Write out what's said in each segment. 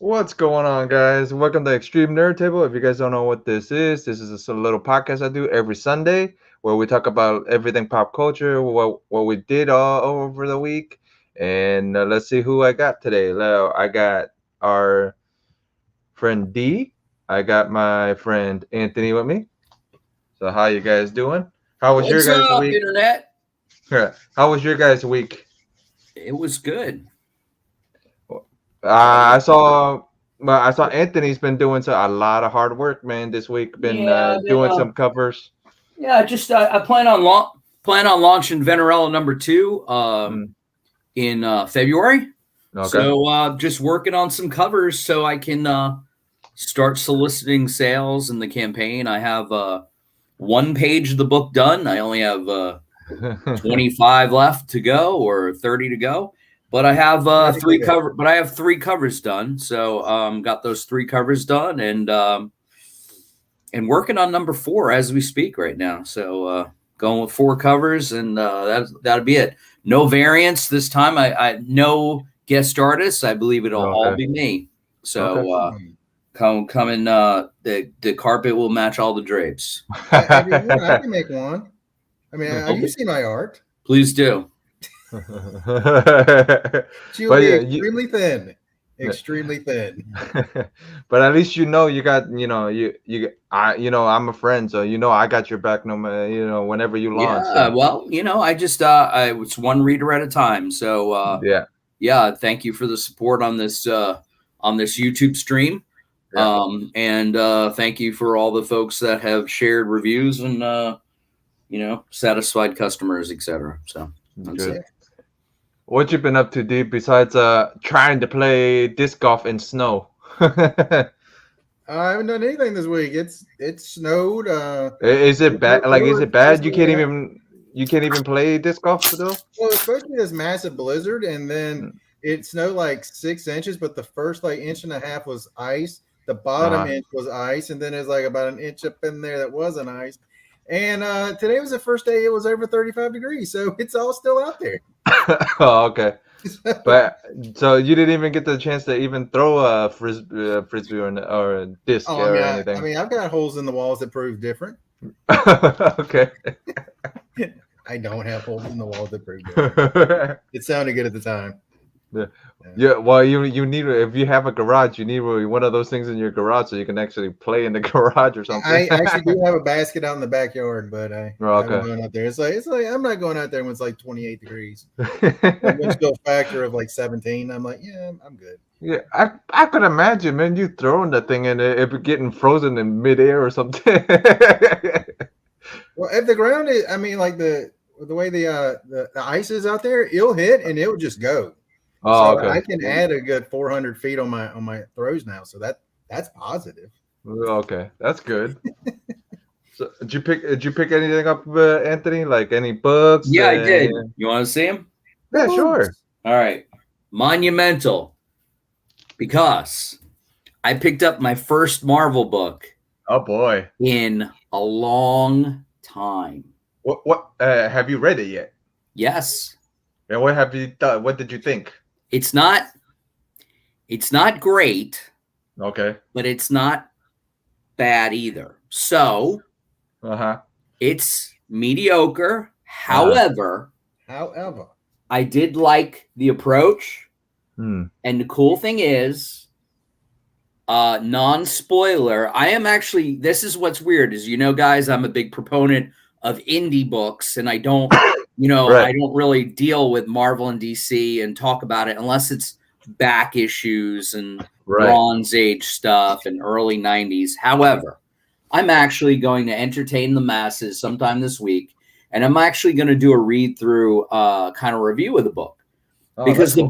What's going on, guys? Welcome to Extreme Nerd Table. If you guys don't know what this is a little podcast I do every Sunday where we talk about everything pop culture, what we did all over the week. And let's see who I got today. I got our friend D. I got my friend Anthony with me. So how you guys doing? How was your What's guys' up, week? Internet? How was your guys' week? It was good. I saw. Well, I saw Anthony's been doing a lot of hard work, man, this week. Been Yeah, doing some covers. just I plan on launching Venerella #2 Mm, in February. okay. So just working on some covers so I can start soliciting sales in the campaign. I have one page of the book done. I only have 25 left to go or 30 to go. But I have three covers done. So got those 3 covers done and working on #4 as we speak right now. So going with 4 covers and that'll be it. No variants this time. I no guest artists. I believe it'll all be me. So coming the carpet will match all the drapes. I can make one. I mean, you see my art. Please do. She'll be extremely thin. Extremely thin. But at least you got I'm a friend, so I got your back no matter whenever you launch. Yeah, well, I just it's one reader at a time. So thank you for the support on this YouTube stream. And thank you for all the folks that have shared reviews and satisfied customers, etc. So that's it. What you been up to, Deep, besides trying to play disc golf in snow? I haven't done anything this week. It snowed. Is it bad? Like, is it bad? You can't even play disc golf though? Well, it's supposed to be this massive blizzard, and then it snowed like 6 inches, but the first like inch and a half was ice. The bottom inch was ice, and then there's like about an inch up in there that wasn't ice. And today was the first day it was over 35 degrees, so it's all still out there. Oh, okay. But so you didn't even get the chance to even throw a frisbee or a disc or anything. I mean, I've got holes in the walls that prove different. Okay. I don't have holes in the walls that prove different. It sounded good at the time. Yeah. Well, you need, if you have a garage, you need one of those things in your garage so you can actually play in the garage or something. I actually do have a basket out in the backyard, but I'm going out there. It's like I'm not going out there when it's like 28 degrees. Wind chill factor of like 17. I'm like, yeah, I'm good. Yeah, I could imagine, man, you throwing that thing in it getting frozen in midair or something. Well, if the ground is, I mean, like the way the ice is out there, it'll hit and it'll just go. Oh, so okay. I can add a good 400 feet on my throws now, so that's positive. Okay, that's good. So did you pick anything up, Anthony? Like any books? Yeah, I did. You want to see them? Yeah, sure. All right. Monumental, because I picked up my first Marvel book. Oh boy! In a long time. What have you read it yet? Yes. And what have you done? What did you think? It's not great. Okay. But it's not bad either. So it's mediocre. However, I did like the approach. And the cool thing is, non-spoiler, I am actually, this is what's weird is, guys, I'm a big proponent of indie books, and I don't I don't really deal with Marvel and DC and talk about it unless it's back issues and Bronze Age stuff and early 90s. However, I'm actually going to entertain the masses sometime this week, and I'm actually going to do a read through kind of review of the book. Because the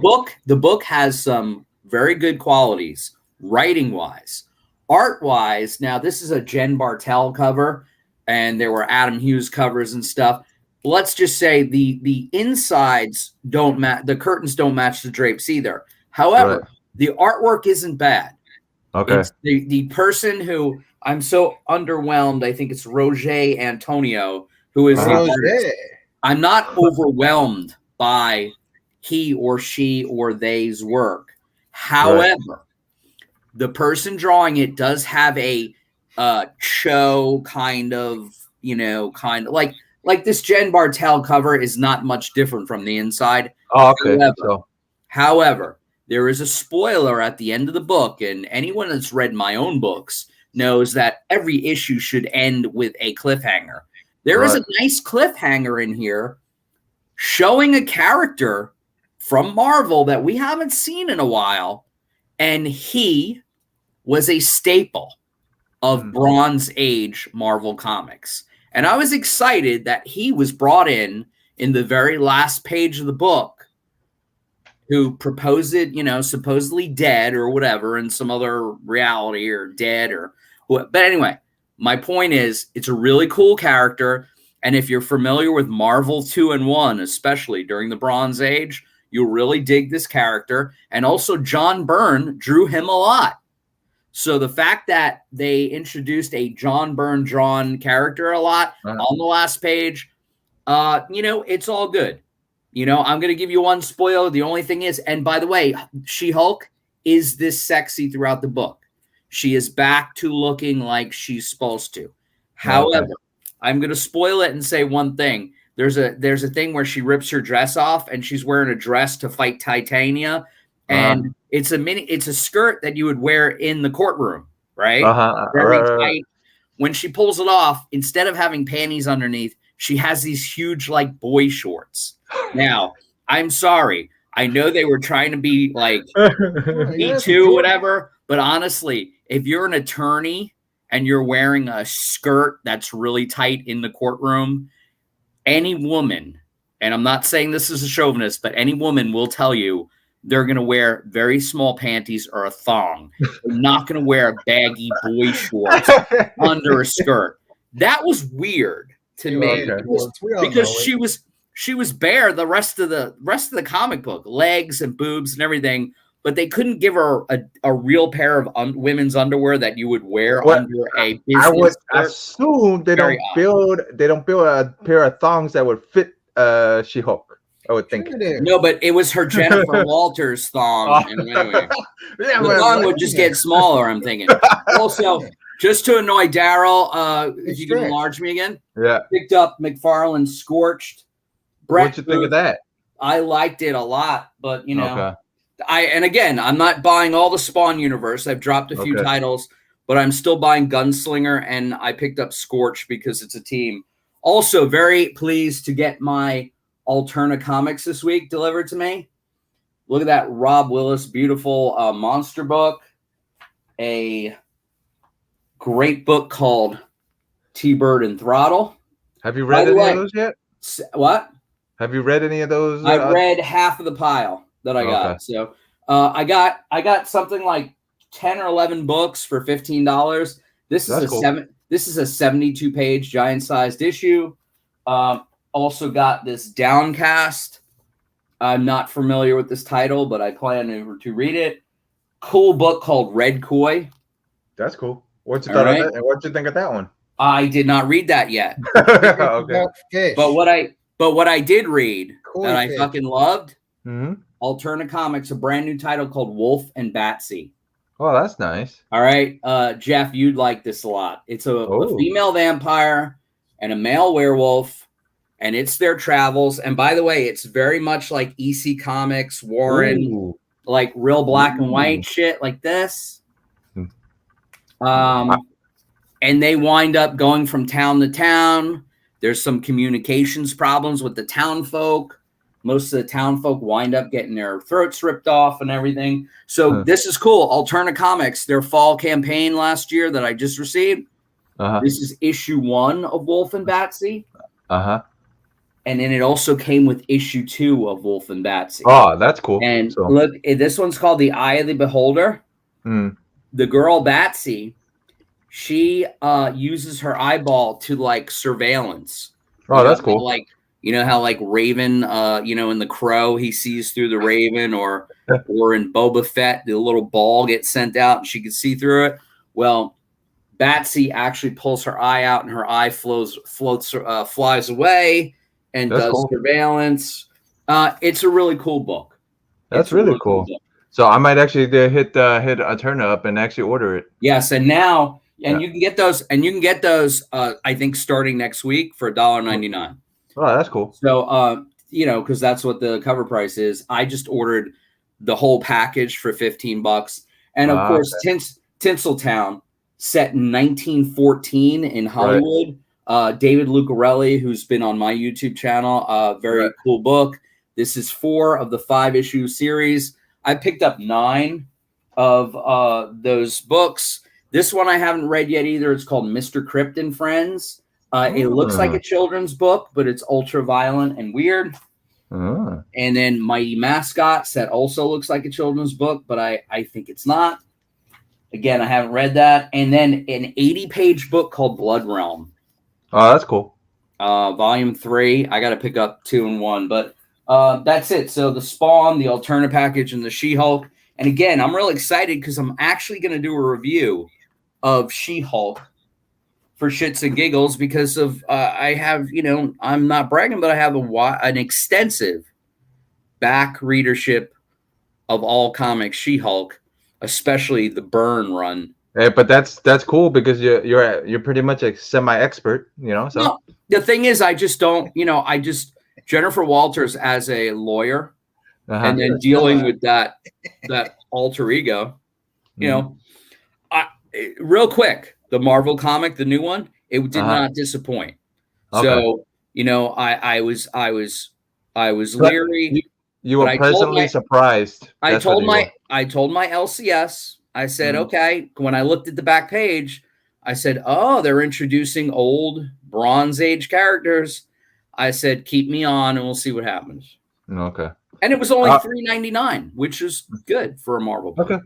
book has some very good qualities, writing wise, art wise. Now, this is a Jen Bartel cover, and there were Adam Hughes covers and stuff. Let's just say the insides don't match, the curtains don't match the drapes either. However, the artwork isn't bad. Okay. It's the person who I'm so underwhelmed, I think it's Roger Antonio, who is the artist. I'm not overwhelmed by he or she or they's work. However, the person drawing it does have a show kind of, like this Jen Bartel cover is not much different from the inside. Oh, okay. However, there is a spoiler at the end of the book, and anyone that's read my own books knows that every issue should end with a cliffhanger. There is a nice cliffhanger in here showing a character from Marvel that we haven't seen in a while, and he was a staple of Bronze Age Marvel Comics. And I was excited that he was brought in the very last page of the book, who proposed, supposedly dead or whatever in some other reality, or dead or what. But anyway, my point is, it's a really cool character. And if you're familiar with Marvel 2-in-1, especially during the Bronze Age, you'll really dig this character. And also John Byrne drew him a lot. So the fact that they introduced a John Byrne drawn character a lot on the last page, it's all good. I'm going to give you one spoiler. The only thing is, and by the way, She-Hulk is this sexy throughout the book. She is back to looking like she's supposed to. However, I'm going to spoil it and say one thing. There's a thing where she rips her dress off and she's wearing a dress to fight Titania. And it's a skirt that you would wear in the courtroom, right? Very tight. When she pulls it off, instead of having panties underneath, she has these huge, like, boy shorts. Now, I'm sorry. I know they were trying to be like Me Too, whatever. But honestly, if you're an attorney and you're wearing a skirt that's really tight in the courtroom, any woman, and I'm not saying this is a chauvinist, but any woman will tell you they're going to wear very small panties or a thong. They're not going to wear a baggy boy shorts under a skirt. That was weird to me because she was bare the rest of the comic book, legs and boobs and everything, but they couldn't give her a real pair of women's underwear that you would wear under a business. I would skirt. assume they don't build a pair of thongs that would fit She-Hulk. I would think. No, but it was her Jennifer Walters thong. Anyway, the thong would just get smaller, I'm thinking. Also, just to annoy Daryl, if you can enlarge me again. Yeah. Picked up McFarlane's Scorched. What'd you think of that? I liked it a lot, but I'm not buying all the Spawn universe. I've dropped a few titles, but I'm still buying Gunslinger, and I picked up Scorched because it's a team. Also, very pleased to get my Alterna Comics this week delivered to me. Look at that Rob Willis beautiful monster book. A great book called T-Bird and Throttle. Have you read any of those yet? What? Have you read any of those? I've read half of the pile that I got. So I got something like 10 or 11 books for $15. This is a 72-page giant-sized issue. Also got this Downcast. I'm not familiar with this title, but I plan to read it. Cool book called Red Koi. That's cool. What you thought of that? And what you think of that one? I did not read that yet. Okay. But what I did read that I fucking loved, Alterna Comics, a brand new title called Wolf and Batsy. Oh, that's nice. All right, Jeff, you'd like this a lot. It's a female vampire and a male werewolf. And it's their travels. And by the way, it's very much like EC Comics, Warren, like real black and white shit like this. And they wind up going from town to town. There's some communications problems with the town folk. Most of the town folk wind up getting their throats ripped off and everything. So this is cool. Alterna Comics, their fall campaign last year that I just received. This is issue 1 of Wolf and Batsy. And then it also came with issue 2 of Wolf and Batsy. Oh, that's cool. And look, this one's called The Eye of the Beholder. The girl Batsy, she uses her eyeball to like surveillance. Oh, that's cool. Like, you know how like Raven, in The Crow, he sees through the Raven, or in Boba Fett, the little ball gets sent out and she can see through it. Well, Batsy actually pulls her eye out and her eye flies away. And does surveillance. It's a really cool book. That's really cool. So I might actually hit a turn up and actually order it. Yes, and now you can get those, I think starting next week for $1.99. Oh, that's cool. So because that's what the cover price is. I just ordered the whole package for $15, and of course, Okay. Tinseltown, set in 1914 in Hollywood. Right. David Lucarelli, who's been on my YouTube channel, very cool book. This is 4 of the 5-issue series. I picked up 9 of those books. This one I haven't read yet either. It's called Mr. Crypt and Friends. It looks like a children's book, but it's ultra violent and weird. And then Mighty Mascot set also looks like a children's book, but I think it's not. Again, I haven't read that. And then an 80-page book called Blood Realm. Oh, that's cool. Volume 3. I got to pick up 2 and 1, but that's it. So the Spawn, the Alternate Package, and the She-Hulk. And again, I'm really excited because I'm actually going to do a review of She-Hulk for shits and giggles because of I have, I'm not bragging, but I have an extensive back readership of all comics She-Hulk, especially the Byrne run. Hey, but that's cool because you're pretty much a semi-expert, So no, the thing is, I just don't, Jennifer Walters as a lawyer, and then dealing with that alter ego, real quick, the Marvel comic, the new one, it did not disappoint. Okay. So, I was leery. You were pleasantly surprised. I told my LCS, I said, okay, when I looked at the back page, I said, oh, they're introducing old Bronze Age characters. I said, keep me on and we'll see what happens. Okay. And it was only $3.99, which is good for a Marvel book. Okay.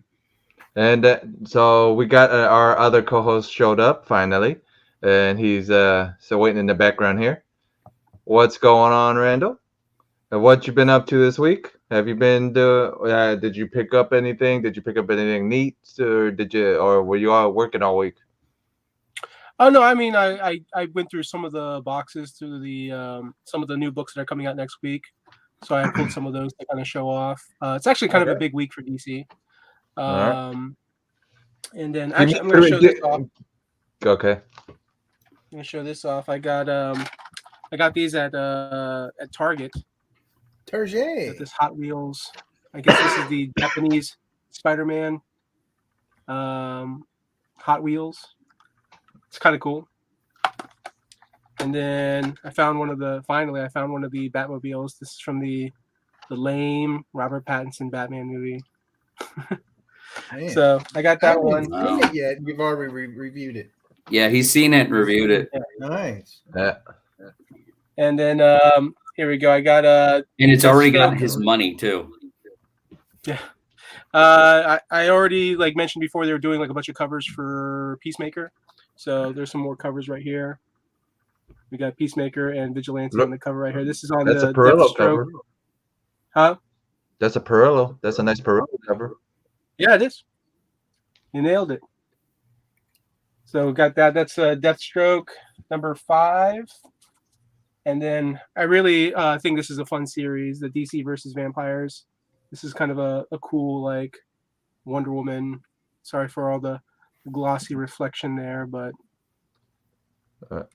And so we got our other co-host showed up finally, and he's still waiting in the background here. What's going on, Randall? What you been up to this week? Have you been did you pick up anything? Did you pick up anything neat, or were you all working all week? Oh no, I mean I went through some of the boxes through the some of the new books that are coming out next week. So I pulled some of those to kind of show off. It's actually kind of a big week for DC. And then actually I'm going to show this off. Okay. I'm going to show this off. I got these at Target. Target. This Hot Wheels. I guess this is the Japanese Spider-Man Hot Wheels. It's kind of cool. And then I found one of the Batmobiles. This is from the lame Robert Pattinson Batman movie. So I got that one. I haven't seen it yet. You've already reviewed it. Yeah, he's seen it and reviewed it. Yeah. Nice. Yeah. And then here we go. I got and it's already got his money too. Yeah. I already mentioned before they were doing a bunch of covers for Peacemaker. So there's some more covers right here. We got Peacemaker and Vigilante on the cover right here. This is on that's the a Perillo cover. Huh? That's a Perillo. That's a nice Perillo cover. Yeah, it is. You nailed it. So we got that. That's Deathstroke number 5. And then I really think this is a fun series, the DC versus Vampires. This is kind of a cool Wonder Woman. Sorry for all the glossy reflection there, but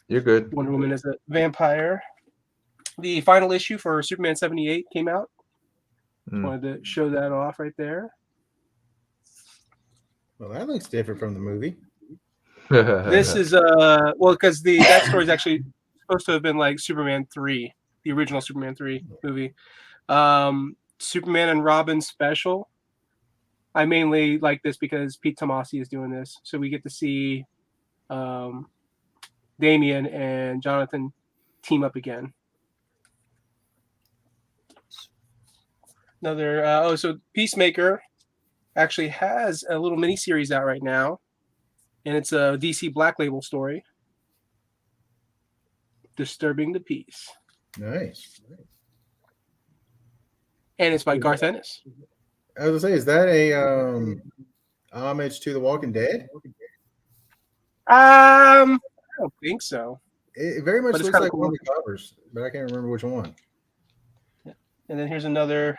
you're good. Wonder Woman is a vampire. The final issue for Superman 78 came out. Wanted to show that off right there. Well, that looks different from the movie. This is because that story is actually supposed to have been Superman 3, the original Superman 3 movie. Superman and Robin special. I mainly like this because Pete Tomasi is doing this, so we get to see Damian and Jonathan team up again. Another so Peacemaker actually has a little mini series out right now, and it's a DC Black Label story. Disturbing the Peace. Nice. And it's by Garth Ennis. I was gonna say, is that a homage to The Walking Dead? I don't think so. It very much looks like cool. One of the covers, but I can't remember which one. Yeah. And then here's another.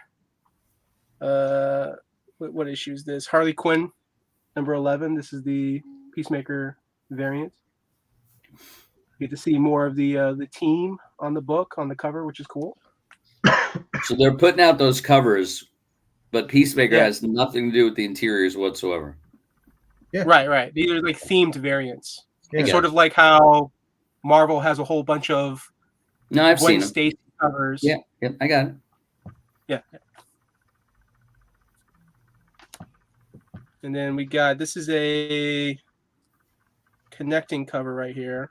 what issue is this? Harley Quinn, number 11. This is the Peacemaker variant. You get to see more of the team on the book, on the cover, which is cool. So they're putting out those covers, but Peacemaker has nothing to do with the interiors whatsoever. Yeah. Right. These are like themed variants. Yeah. Sort of like how Marvel has a whole bunch of I've Gwen seen them. Stacy covers. Yeah, I got it. Yeah. And then we got, this is a connecting cover right here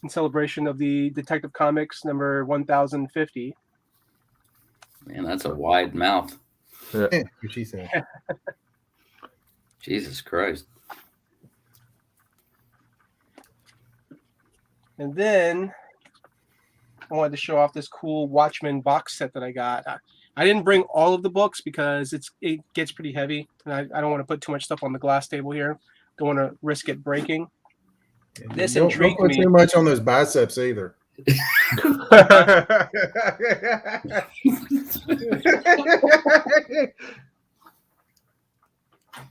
in celebration of the Detective Comics number 1050. Man, that's a wide mouth. Yeah. What she said. Jesus Christ. And then I wanted to show off this cool Watchman box set that I got. I didn't bring all of the books because it gets pretty heavy, and I don't want to put too much stuff on the glass table here. Don't want to risk it breaking. This intrigued don't put me. too much on those biceps either.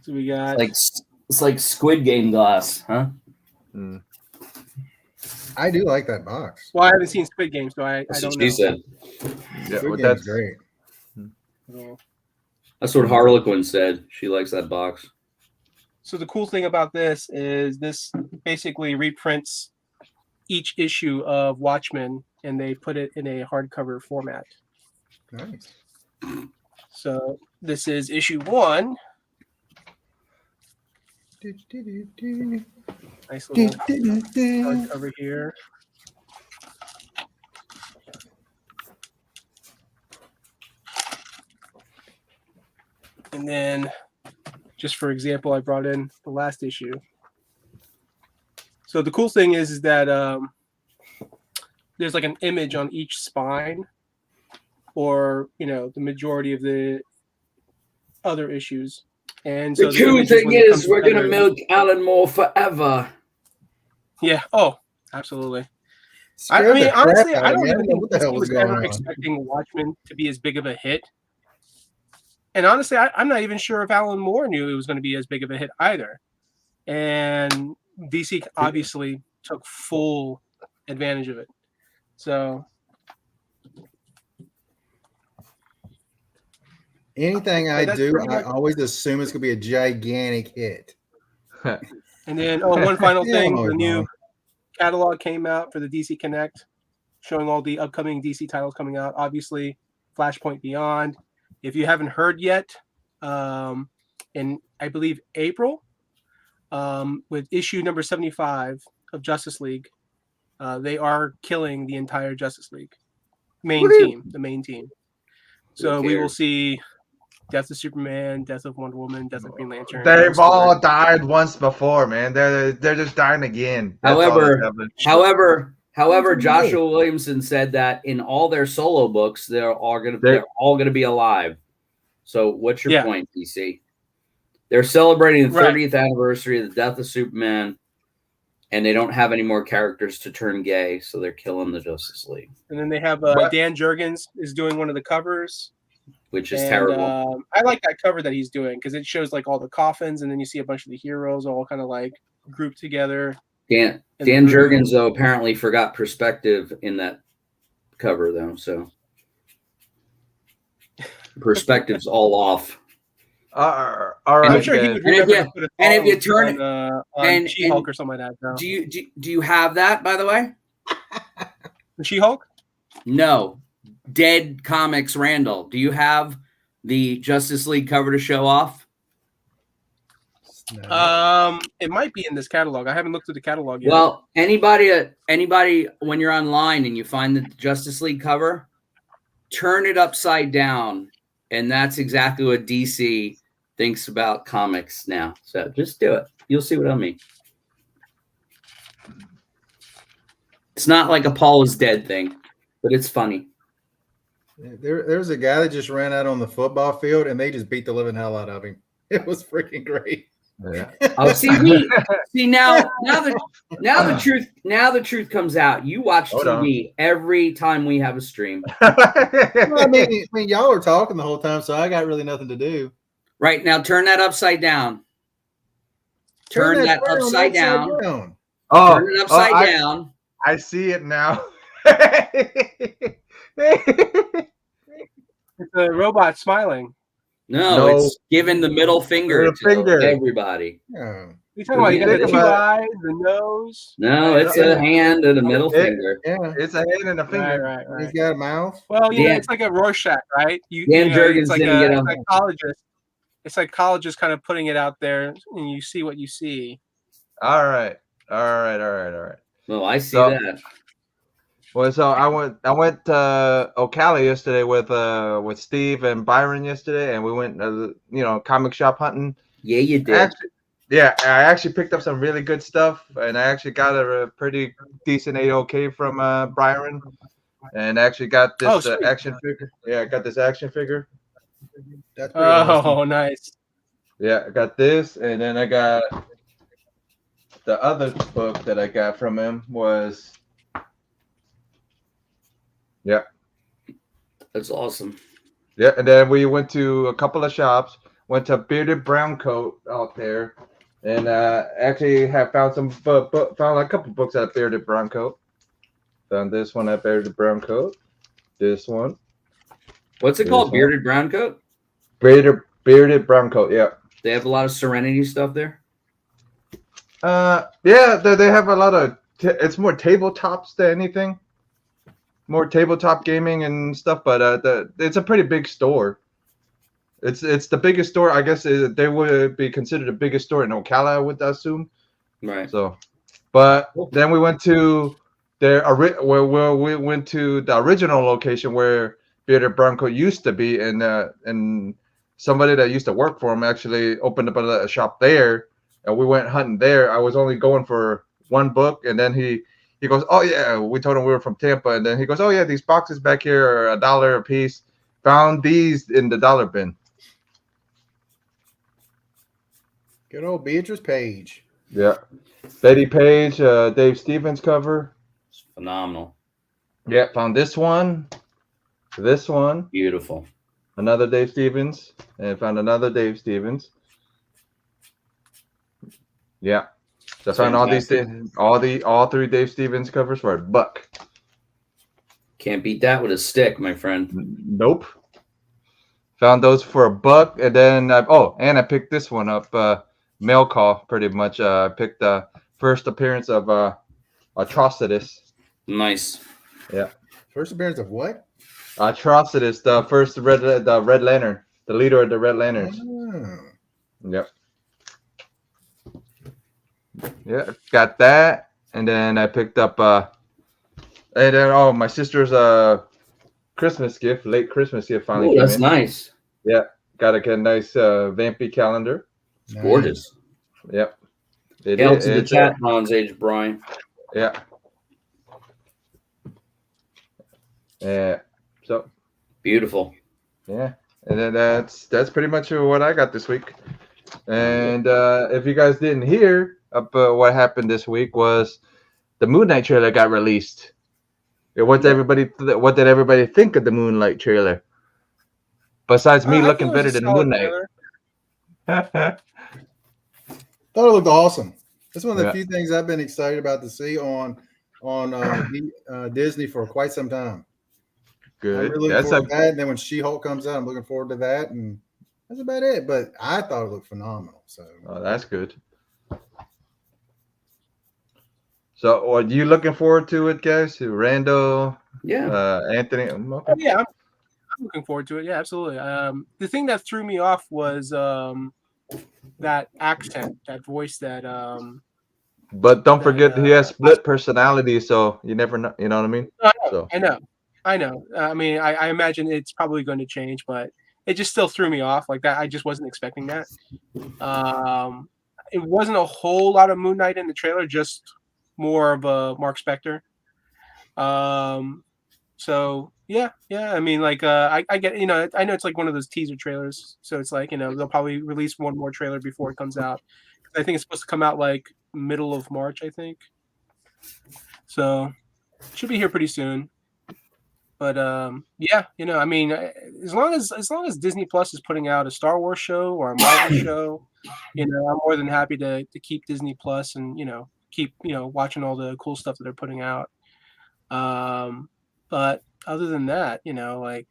So we got it's like Squid Game glass, huh? Mm. I do like that box. Well, I haven't seen Squid Game, so I That's don't what know. she said. Yeah, Squid well, Game's that's great. That's what Harlequin said. She likes that box. So the cool thing about this is this basically reprints each issue of Watchmen, and they put it in a hardcover format. Nice. So this is issue 1. Nice little hardcover here. And then, just for example, I brought in the last issue. So the cool thing is that there's like an image on each spine, or the majority of the other issues. And so the cool thing is we're gonna milk Alan Moore forever. Yeah. Oh, absolutely. I mean, honestly, I don't even think he was ever expecting Watchmen to be as big of a hit. And honestly, I'm not even sure if Alan Moore knew it was going to be as big of a hit either. And DC obviously took full advantage of it. So anything I do, I always assume it's going to be a gigantic hit. And then, one final thing. The new catalog came out for the DC Connect, showing all the upcoming DC titles coming out. Obviously, Flashpoint Beyond. If you haven't heard yet, in, I believe, April, with issue number 75 of Justice League, they are killing the entire Justice League. The main team. So we will see Death of Superman, Death of Wonder Woman, Death of Green Lantern. They've all died once before, man. They're just dying again. However, Joshua Williamson said that in all their solo books, they're all gonna be alive. So what's your point, DC? They're celebrating the 30th anniversary of the death of Superman, and they don't have any more characters to turn gay, so they're killing the Justice League. And then they have Dan Jurgens is doing one of the covers, which is terrible. I like that cover that he's doing because it shows like all the coffins, and then you see a bunch of the heroes all kind of like grouped together. Dan Jurgens, though, apparently forgot perspective in that cover, though. So perspective's all off. All right. I'm sure he would remember to put if you turn on She-Hulk or something like that. No. Do you have that, by the way? The She-Hulk? No. Dead Comics Randall. Do you have the Justice League cover to show off? No. It might be in this catalog. I haven't looked at the catalog yet. Well, anybody, when you're online and you find the Justice League cover, turn it upside down, and that's exactly what DC thinks about comics now. So just do it. You'll see what I mean. It's not like a Paul is dead thing, but it's funny. There's a guy that just ran out on the football field, and they just beat the living hell out of him. It was freaking great. Yeah. Oh, see now the truth comes out. You watch TV every time we have a stream. Well, I mean, y'all are talking the whole time, so I got really nothing to do. Right now, turn that upside down. Turn that upside down. Oh, turn it upside down. I see it now. It's a robot smiling. No, it's giving the middle finger to everybody. Yeah. You talking about? You got the 2 eyes, the nose. No, it's a hand and a middle finger. Yeah, it's a hand and a finger. Right. He's got a mouth. Well, it's like a Rorschach, right? It's like a psychologist. A psychologist kind of putting it out there, and you see what you see. All right. Well, I see that. Well, so I went to Ocala yesterday with Steve and Byron yesterday, and we went comic shop hunting. Yeah, you did. I actually picked up some really good stuff, and I actually got a pretty decent 8OK from Byron, and actually got this action figure. Yeah, I got this action figure. That's awesome. Nice. Yeah, I got this, and then I got the other book that I got from him was. Yeah. That's awesome. Yeah, and then we went to a couple of shops, went to Bearded Brown Coat out there, and actually have found found a couple books at Bearded Brown Coat. Found this one at Bearded Brown Coat. This one. What's it called? Bearded Brown Coat? Bearded Brown Coat, yeah. They have a lot of Serenity stuff there? Yeah, they have a lot of it's more tabletops than anything. More tabletop gaming and stuff, but it's a pretty big store. It's the biggest store, I guess. They would be considered the biggest store in Ocala, I would assume. Right. So, but then we went to we went to the original location where Bearded Brown Coat used to be, and somebody that used to work for him actually opened up a shop there, and we went hunting there. I was only going for one book, and then he goes, oh, yeah, we told him we were from Tampa. And then he goes, oh, yeah, these boxes back here are $1 a piece. Found these in the dollar bin. Good old Beatrice Page. Yeah. Betty Page, Dave Stevens cover. It's phenomenal. Yeah, found this one. This one. Beautiful. Another Dave Stevens. And found another Dave Stevens. Yeah. So I found all these things, all 3 Dave Stevens covers for $1. Can't beat that with a stick, my friend. Nope. Found those for $1, and then I picked this one up. Mail call, pretty much. I picked the first appearance of Atrocitus. Nice. Yeah. First appearance of what? Atrocitus, the first Red Lantern, the leader of the Red Lanterns. Oh. Yep. Yeah, got that, and then I picked up and then my sister's Christmas gift, late Christmas gift finally came in. That's nice. Yeah, got a nice Vampy calendar. It's gorgeous. Yep. It helps in the chat, Bronze Age Brian. Yeah. Yeah. So beautiful. Yeah, and then that's pretty much what I got this week. And if you guys didn't hear, what happened this week was the Moon Knight trailer got released. What did everybody think of the Moonlight trailer? Besides me looking better than Moon Knight. Thought it looked awesome. It's one of the few things I've been excited about to see on Disney for quite some time. Good. I'm really looking forward to that. And then when She-Hulk comes out, I'm looking forward to that. And that's about it. But I thought it looked phenomenal. So that's good. So, are you looking forward to it, guys? Randall, Anthony. Okay. Yeah, I'm looking forward to it. Yeah, absolutely. The thing that threw me off was that accent, that voice, that. But don't forget, he has split personality, so you never know. You know what I mean? I know. I mean, I imagine it's probably going to change, but it just still threw me off like that. I just wasn't expecting that. It wasn't a whole lot of Moon Knight in the trailer, just more of a Mark Spector. So yeah. I mean, like, I get, I know it's like one of those teaser trailers, so it's like, they'll probably release one more trailer before it comes out. I think it's supposed to come out like middle of March, I think. So should be here pretty soon. But yeah, I mean, as long as Disney Plus is putting out a Star Wars show or a Marvel show, I'm more than happy to keep Disney Plus and keep watching all the cool stuff that they're putting out. But other than that, like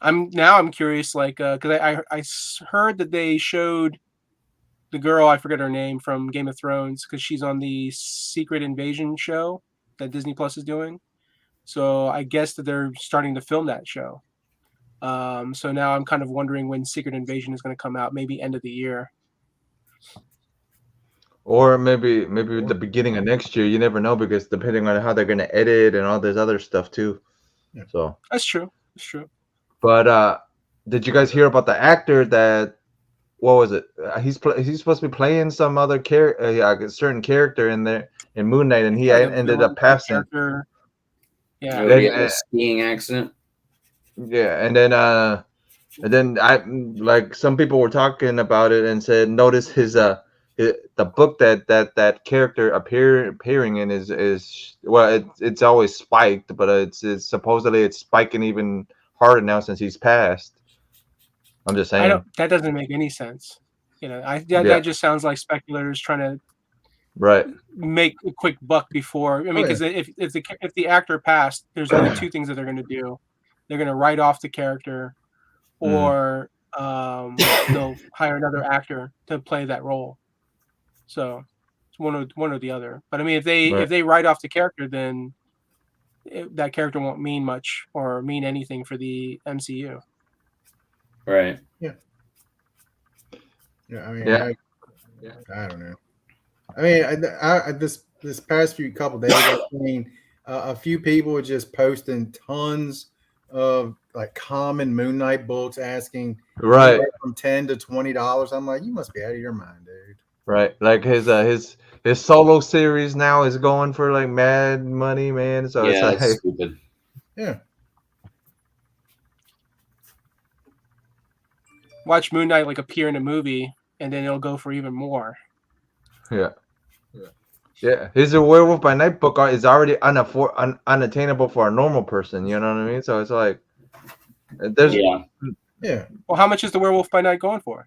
I'm curious, like, because I heard that they showed the girl, I forget her name, from Game of Thrones, because she's on the Secret Invasion show that Disney Plus is doing. So I guess that they're starting to film that show. So now I'm kind of wondering when Secret Invasion is going to come out. Maybe end of the year, or maybe the beginning of next year. You never know, because depending on how they're going to edit and all this other stuff too. Yeah. So that's true. But did you guys hear about the actor that? What was it? He's supposed to be playing some other a certain character in there in Moon Knight, and he like ended up passing. Yeah, he had a skiing accident. Yeah, and then I, like, some people were talking about it and said, notice the book that character appearing in is well, it's always spiked, but it's supposedly it's spiking even harder now since he's passed. I'm just saying. That doesn't make any sense. That just sounds like speculators trying to make a quick buck before. I mean, because if the actor passed, there's only two things that they're going to do. They're going to write off the character, or they'll hire another actor to play that role. So it's one or the other. But I mean, if they write off the character, then that character won't mean much or mean anything for the MCU. Right. Yeah. I mean, I don't know. I mean, I this past few couple days, I've seen a few people just posting tons of like common Moon Knight books, asking from $10 to $20. I'm like, you must be out of your mind, dude. Right, like his solo series now is going for like mad money, man. So it's like stupid. Yeah. Watch Moon Knight like appear in a movie, and then it'll go for even more. Yeah. His Werewolf by Night book is already unattainable for a normal person. You know what I mean? So it's like, there's Well, how much is the Werewolf by Night going for?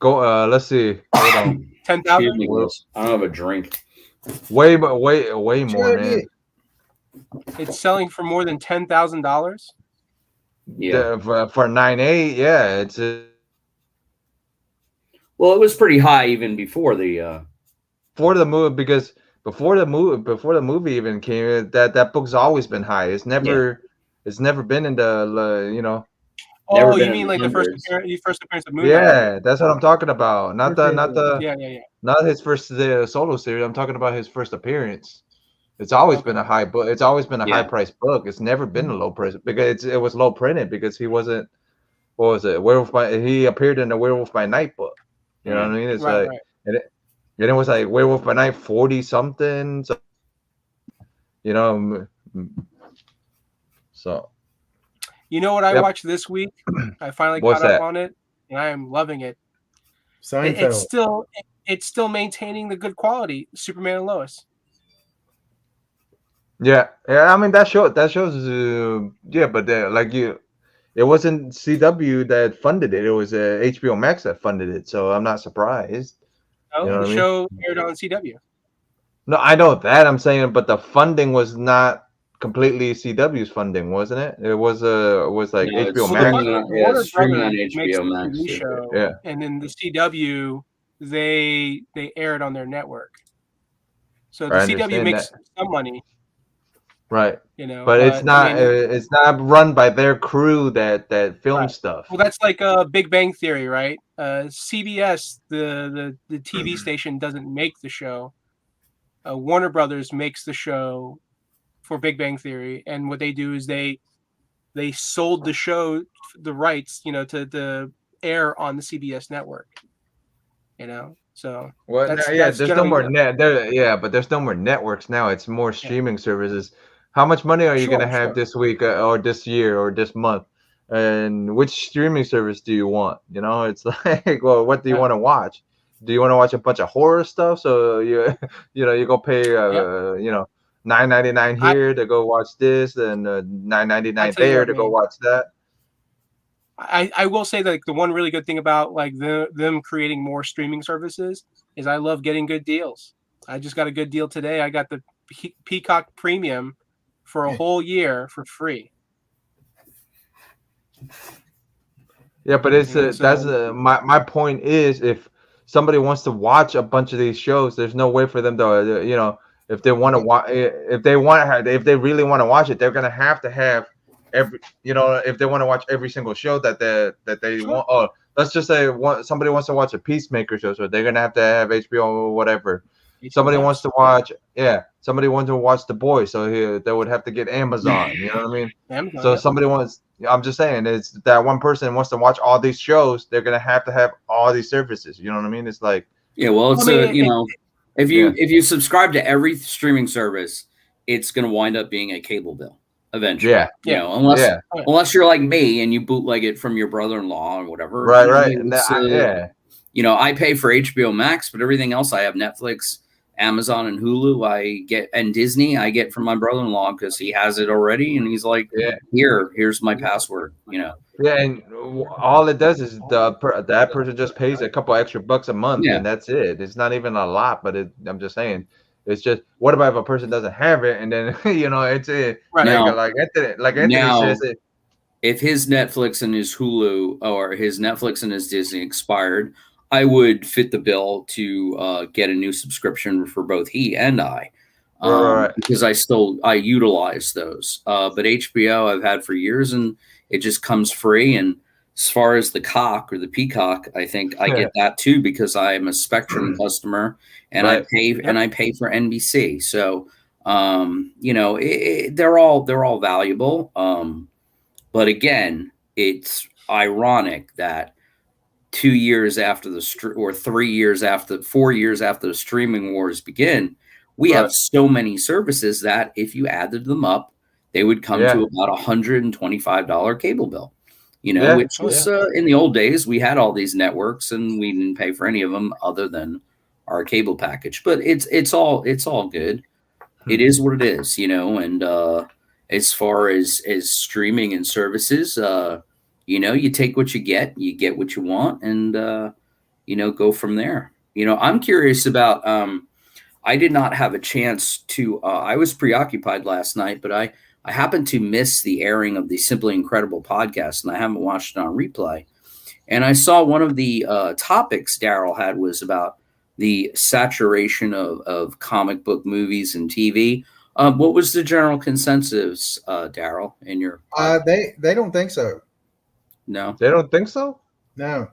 Let's see. Hold on. 10,000. I don't have a drink. Way more, man. It's selling for more than $10,000. Yeah, for 9.8, yeah, it's. Well, it was pretty high even before the. For the movie, because before the movie even came, that book's always been high. It's never been in the Oh, you mean like the first appearance of Moon Knight? Yeah, that's what I'm talking about. Not his first solo series. I'm talking about his first appearance. It's always been a high book. It's always been a high priced book. It's never been a low price, because it was low printed, because he wasn't. What was it? He appeared in the Werewolf by Night book. You know what I mean? It's right. And it was like Werewolf by Night 40 something. So, so. You know what I watched this week? I finally caught up on it, and I am loving it. Seinfeld. It's still maintaining the good quality. Superman and Lois. Yeah. I mean, that shows. But it wasn't CW that funded it. It was HBO Max that funded it. So I'm not surprised. Oh, the show aired on CW. No, I know that. I'm saying, but the funding was not completely CW's funding, wasn't it? It was like HBO Max. Streaming on HBO Max. Show, and then the CW they air it on their network. So the CW makes some money. Right. But it's not it's not run by their crew that film stuff. Well, that's like a Big Bang Theory, right? CBS, the TV station, doesn't make the show. Warner Brothers makes the show for Big Bang Theory, and what they do is they sold the show, the rights, to air on the CBS network. So there's no more but there's no more networks now. It's more streaming services. How much money are you Sure, gonna have sure. this week or this year or this month? And which streaming service do you want? You know, it's like, well, what do you Yeah. want to watch? Do you want to watch a bunch of horror stuff? So you, you go pay, Yep. $9.99 here to go watch this, and I $9.99 tell you there what, to go man. watch that. I will say that like, the one really good thing about like them creating more streaming services is I love getting good deals. I just got a good deal today. I got the Peacock Premium for a whole year for free. Yeah, but it's You know, that's so my point is, if somebody wants to watch a bunch of these shows, there's no way for them to if they want to watch, if they really want to watch it, they're gonna have to have every, if they want to watch every single show that they sure. want. Oh, let's just say somebody wants to watch a Peacemaker show, so they're gonna have to have HBO or whatever. Somebody wants to watch, somebody wants to watch The Boys, so they would have to get Amazon. You know what I mean? Amazon, So yep. somebody wants. I'm just saying, it's that one person wants to watch all these shows. They're gonna have to have all these services. You know what I mean? It's like, Yeah, well, it's if you subscribe to every streaming service, it's going to wind up being a cable bill eventually. Yeah. You Yeah. know, Yeah. unless you're like me and you bootleg it from your brother-in-law or whatever. Right. You know, Right. And it's, I pay for HBO Max, but everything else I have Netflix, Amazon, and Hulu. And Disney I get from my brother-in-law because he has it already, and he's like, Yeah. here's my password. You know. Yeah, and all it does is that person just pays a couple extra bucks a month, Yeah. and that's it. It's not even a lot, but I'm just saying, it's just, what about if a person doesn't have it, and then it's Right. Now, like Anthony says it. If his Netflix and his Hulu or his Netflix and his Disney expired, I would fit the bill to get a new subscription for both he and I, Right. because I utilize those. But HBO I've had for years, and it just comes free. And as far as the cock or the Peacock, I think I get that too because I'm a Spectrum customer, and Right. I pay for NBC. So they're all valuable. But again, it's ironic that 2 years after or 3 years after, 4 years after the streaming wars begin, we have so many services that if you added them up, they would come to about $125 cable bill. Which was in the old days, we had all these networks and we didn't pay for any of them other than our cable package. But it's all good. It is what it is, and as far as streaming and services, you take what you get what you want, and go from there. I'm curious about I did not have a chance to I was preoccupied last night, but I happened to miss the airing of the Simply Incredible podcast, and I haven't watched it on replay. And I saw one of the topics Daryl had was about the saturation of comic book movies and TV. What was the general consensus, Daryl, in your? They don't think so. No, they don't think so. No,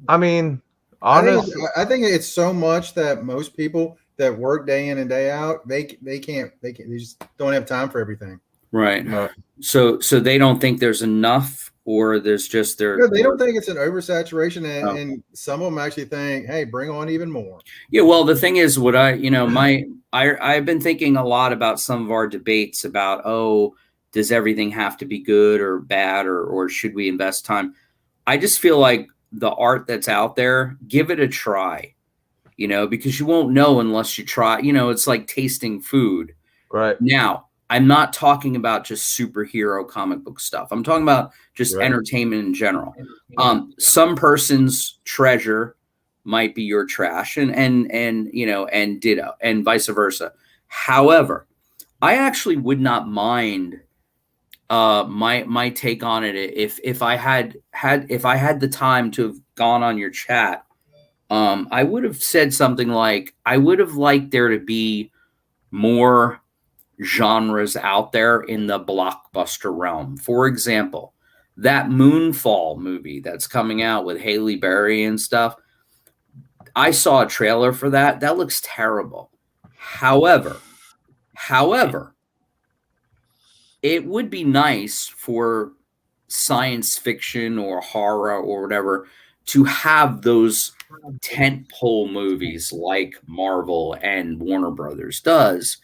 I mean, honestly, I think it's so much that most people that work day in and day out, they just don't have time for everything. Right. No. So they don't think there's enough, or there's just they don't think it's an oversaturation, and some of them actually think, hey, bring on even more. Yeah, well, the thing is, what I've been thinking a lot about some of our debates about, does everything have to be good or bad, or should we invest time? I just feel like the art that's out there, give it a try, because you won't know unless you try. It's like tasting food. Right. Now, I'm not talking about just superhero comic book stuff. I'm talking about just entertainment in general. Some person's treasure might be your trash, and ditto, and vice versa. However, I actually would not mind my take on it if I had the time to have gone on your chat. I would have said something like, I would have liked there to be more genres out there in the blockbuster realm. For example, that Moonfall movie that's coming out with Halle Berry and stuff. I saw a trailer for that. That looks terrible. However, it would be nice for science fiction or horror or whatever to have those tentpole movies like Marvel and Warner Brothers does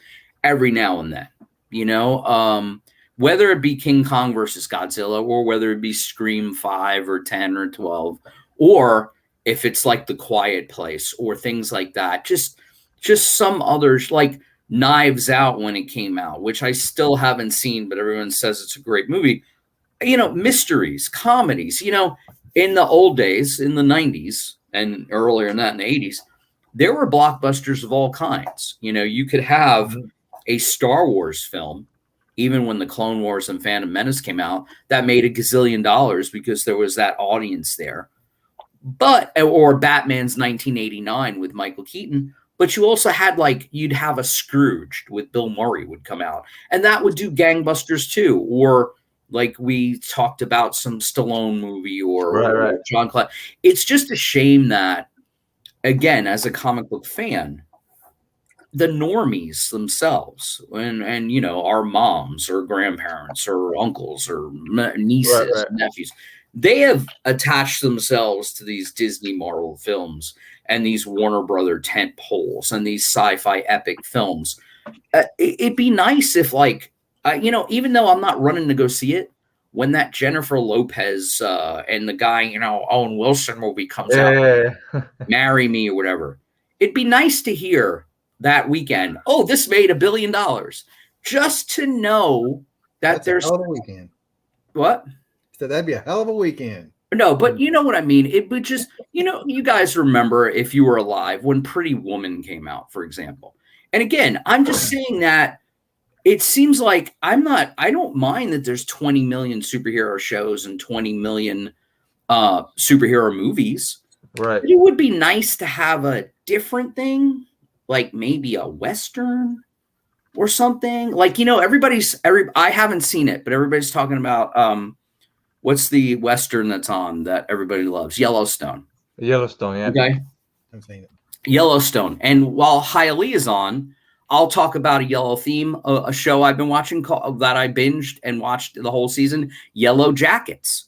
every now and then. you know, whether it be King Kong versus Godzilla, or whether it be Scream 5 or 10 or 12, or if it's like The Quiet Place or things like that, just some others, like Knives Out when it came out, which I still haven't seen, but everyone says it's a great movie. You know, mysteries, comedies, you know, in the old days, in the 90s and earlier than that in the 80s, there were blockbusters of all kinds. You know, you could have a Star Wars film, even when the Clone Wars and Phantom Menace came out, that made $1 gazillion because there was that audience there. But, or Batman's 1989 with Michael Keaton. But you also had, like, you'd have a Scrooged with Bill Murray would come out, and that would do gangbusters too. Or like we talked about some Stallone movie or John Cleese. It's just a shame that, again, as a comic book fan, the normies themselves and you know, our moms or grandparents or uncles or nieces, nephews, they have attached themselves to these Disney Marvel films and these Warner Brother tent poles and these sci-fi epic films. It'd be nice if, like, you know, even though I'm not running to go see it, when that Jennifer Lopez and the guy, you know, Owen Wilson movie comes out, Marry Me or whatever, it'd be nice to hear that weekend, oh, this made $1 billion, just to know that That's there's a hell of a weekend. What? So that'd be a hell of a weekend. No, but you know what I mean? It would just, you know, you guys remember, if you were alive, when Pretty Woman came out, for example. And again, I'm just saying that it seems like I don't mind that there's 20 million superhero shows and 20 million superhero movies. Right. But it would be nice to have a different thing, like maybe a Western or something. Like, you know, I haven't seen it, but everybody's talking about what's the Western that's on that everybody loves? Yellowstone. Yellowstone, yeah. Okay. I've seen it. Yellowstone. And while Hialeah is on, I'll talk about a Yellow theme, a show I've been watching that I binged and watched the whole season, Yellow Jackets.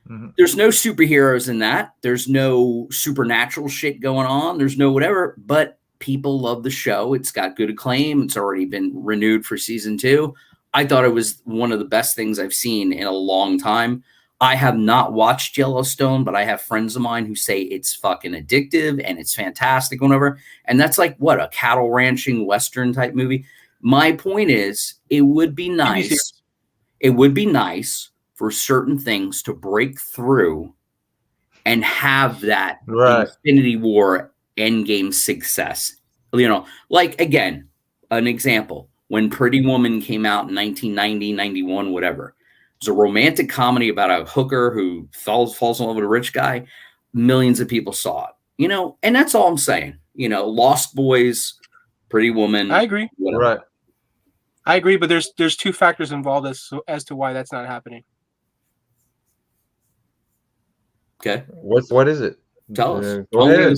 Mm-hmm. There's no superheroes in that. There's no supernatural shit going on. There's no whatever, but people love the show. It's got good acclaim. It's already been renewed for season 2. I thought it was one of the best things I've seen in a long time. I have not watched Yellowstone, but I have friends of mine who say it's fucking addictive and it's fantastic, whatever. And that's like, what, a cattle ranching Western type movie? My point is, it would be nice. It would be nice for certain things to break through and have that Infinity War Endgame success. You know, like, again, an example, when Pretty Woman came out in 1990, 91, whatever. It's a romantic comedy about a hooker who falls in love with a rich guy. Millions of people saw it, you know, and that's all I'm saying. You know, Lost Boys, Pretty Woman. I agree. Whatever. Right. I agree, but there's 2 factors involved as to why that's not happening. Okay. What is it? Tell us. The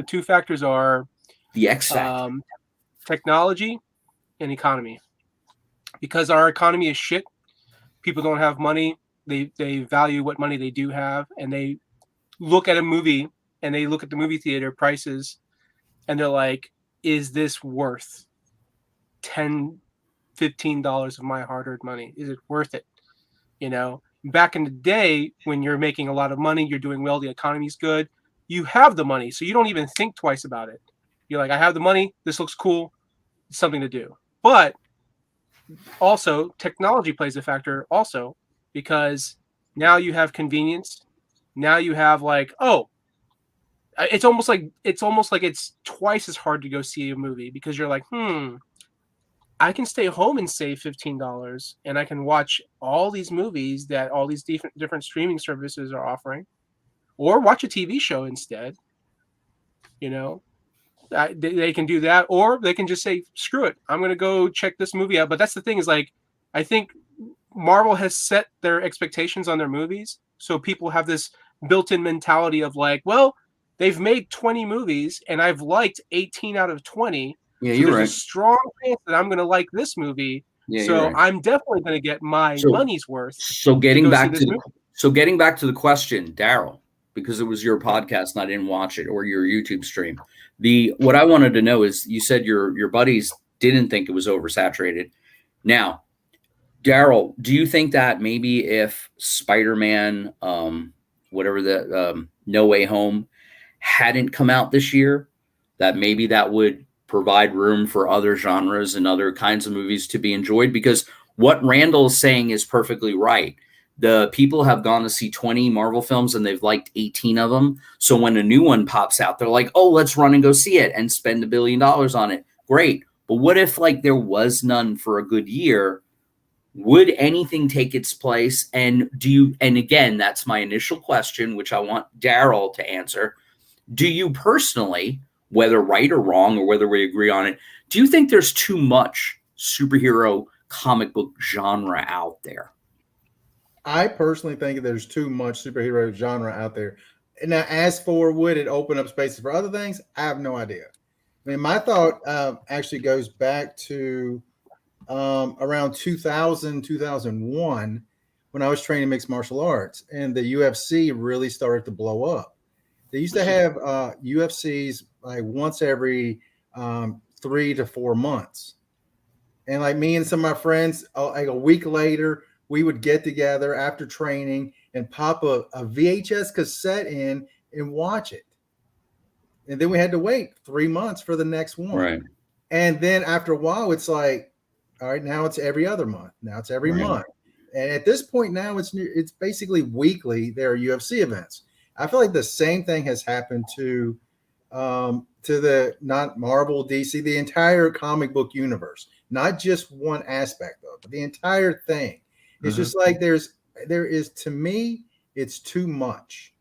2 factors are the X factor, technology and economy. Because our economy is shit, people don't have money. They value what money they do have, and they look at a movie and they look at the movie theater prices, and they're like, "Is this worth $10, $15 of my hard-earned money? Is it worth it?" You know, back in the day when you're making a lot of money, you're doing well, the economy's good, you have the money, so you don't even think twice about it. You're like, I have the money. This looks cool. It's something to do. But also, technology plays a factor also, because now you have convenience. Now you have, like, oh, it's almost like it's twice as hard to go see a movie, because you're like, I can stay home and save $15, and I can watch all these movies that all these different streaming services are offering, or watch a TV show instead. You know, they can do that, or they can just say, screw it, I'm going to go check this movie out. But that's the thing, is, like, I think Marvel has set their expectations on their movies, so people have this built-in mentality of, like, well, they've made 20 movies and I've liked 18 out of 20. Yeah, so you're there's right. a strong chance that I'm going to like this movie. Yeah, so right. I'm definitely going to get my money's worth. So getting back to the question, Daryl, because it was your podcast and I didn't watch it, or your YouTube stream. What I wanted to know is, you said your buddies didn't think it was oversaturated. Now, Daryl, do you think that maybe if Spider-Man, whatever the No Way Home hadn't come out this year, that maybe that would provide room for other genres and other kinds of movies to be enjoyed? Because what Randall's saying is perfectly right. The people have gone to see 20 Marvel films and they've liked 18 of them. So when a new one pops out, they're like, oh, let's run and go see it and spend $1 billion on it. Great. But what if like there was none for a good year? Would anything take its place? And and again, that's my initial question, which I want Daryl to answer. Do you personally, whether right or wrong, or whether we agree on it, do you think there's too much superhero comic book genre out there? I personally think there's too much superhero genre out there. Now, as for would it open up spaces for other things, I have no idea. I mean, my thought actually goes back to around 2000, 2001, when I was training mixed martial arts, and the UFC really started to blow up. They used to have UFCs like once every 3 to 4 months. And like me and some of my friends, like a week later, we would get together after training and pop a VHS cassette in and watch it. And then we had to wait 3 months for the next one. Right. And then after a while, it's like, all right, now it's every other month. Now it's every month. And at this point now, it's basically weekly. There are UFC events. I feel like the same thing has happened to the not Marvel, DC, the entire comic book universe, not just one aspect of it, but the entire thing. It's just like there is, to me, it's too much.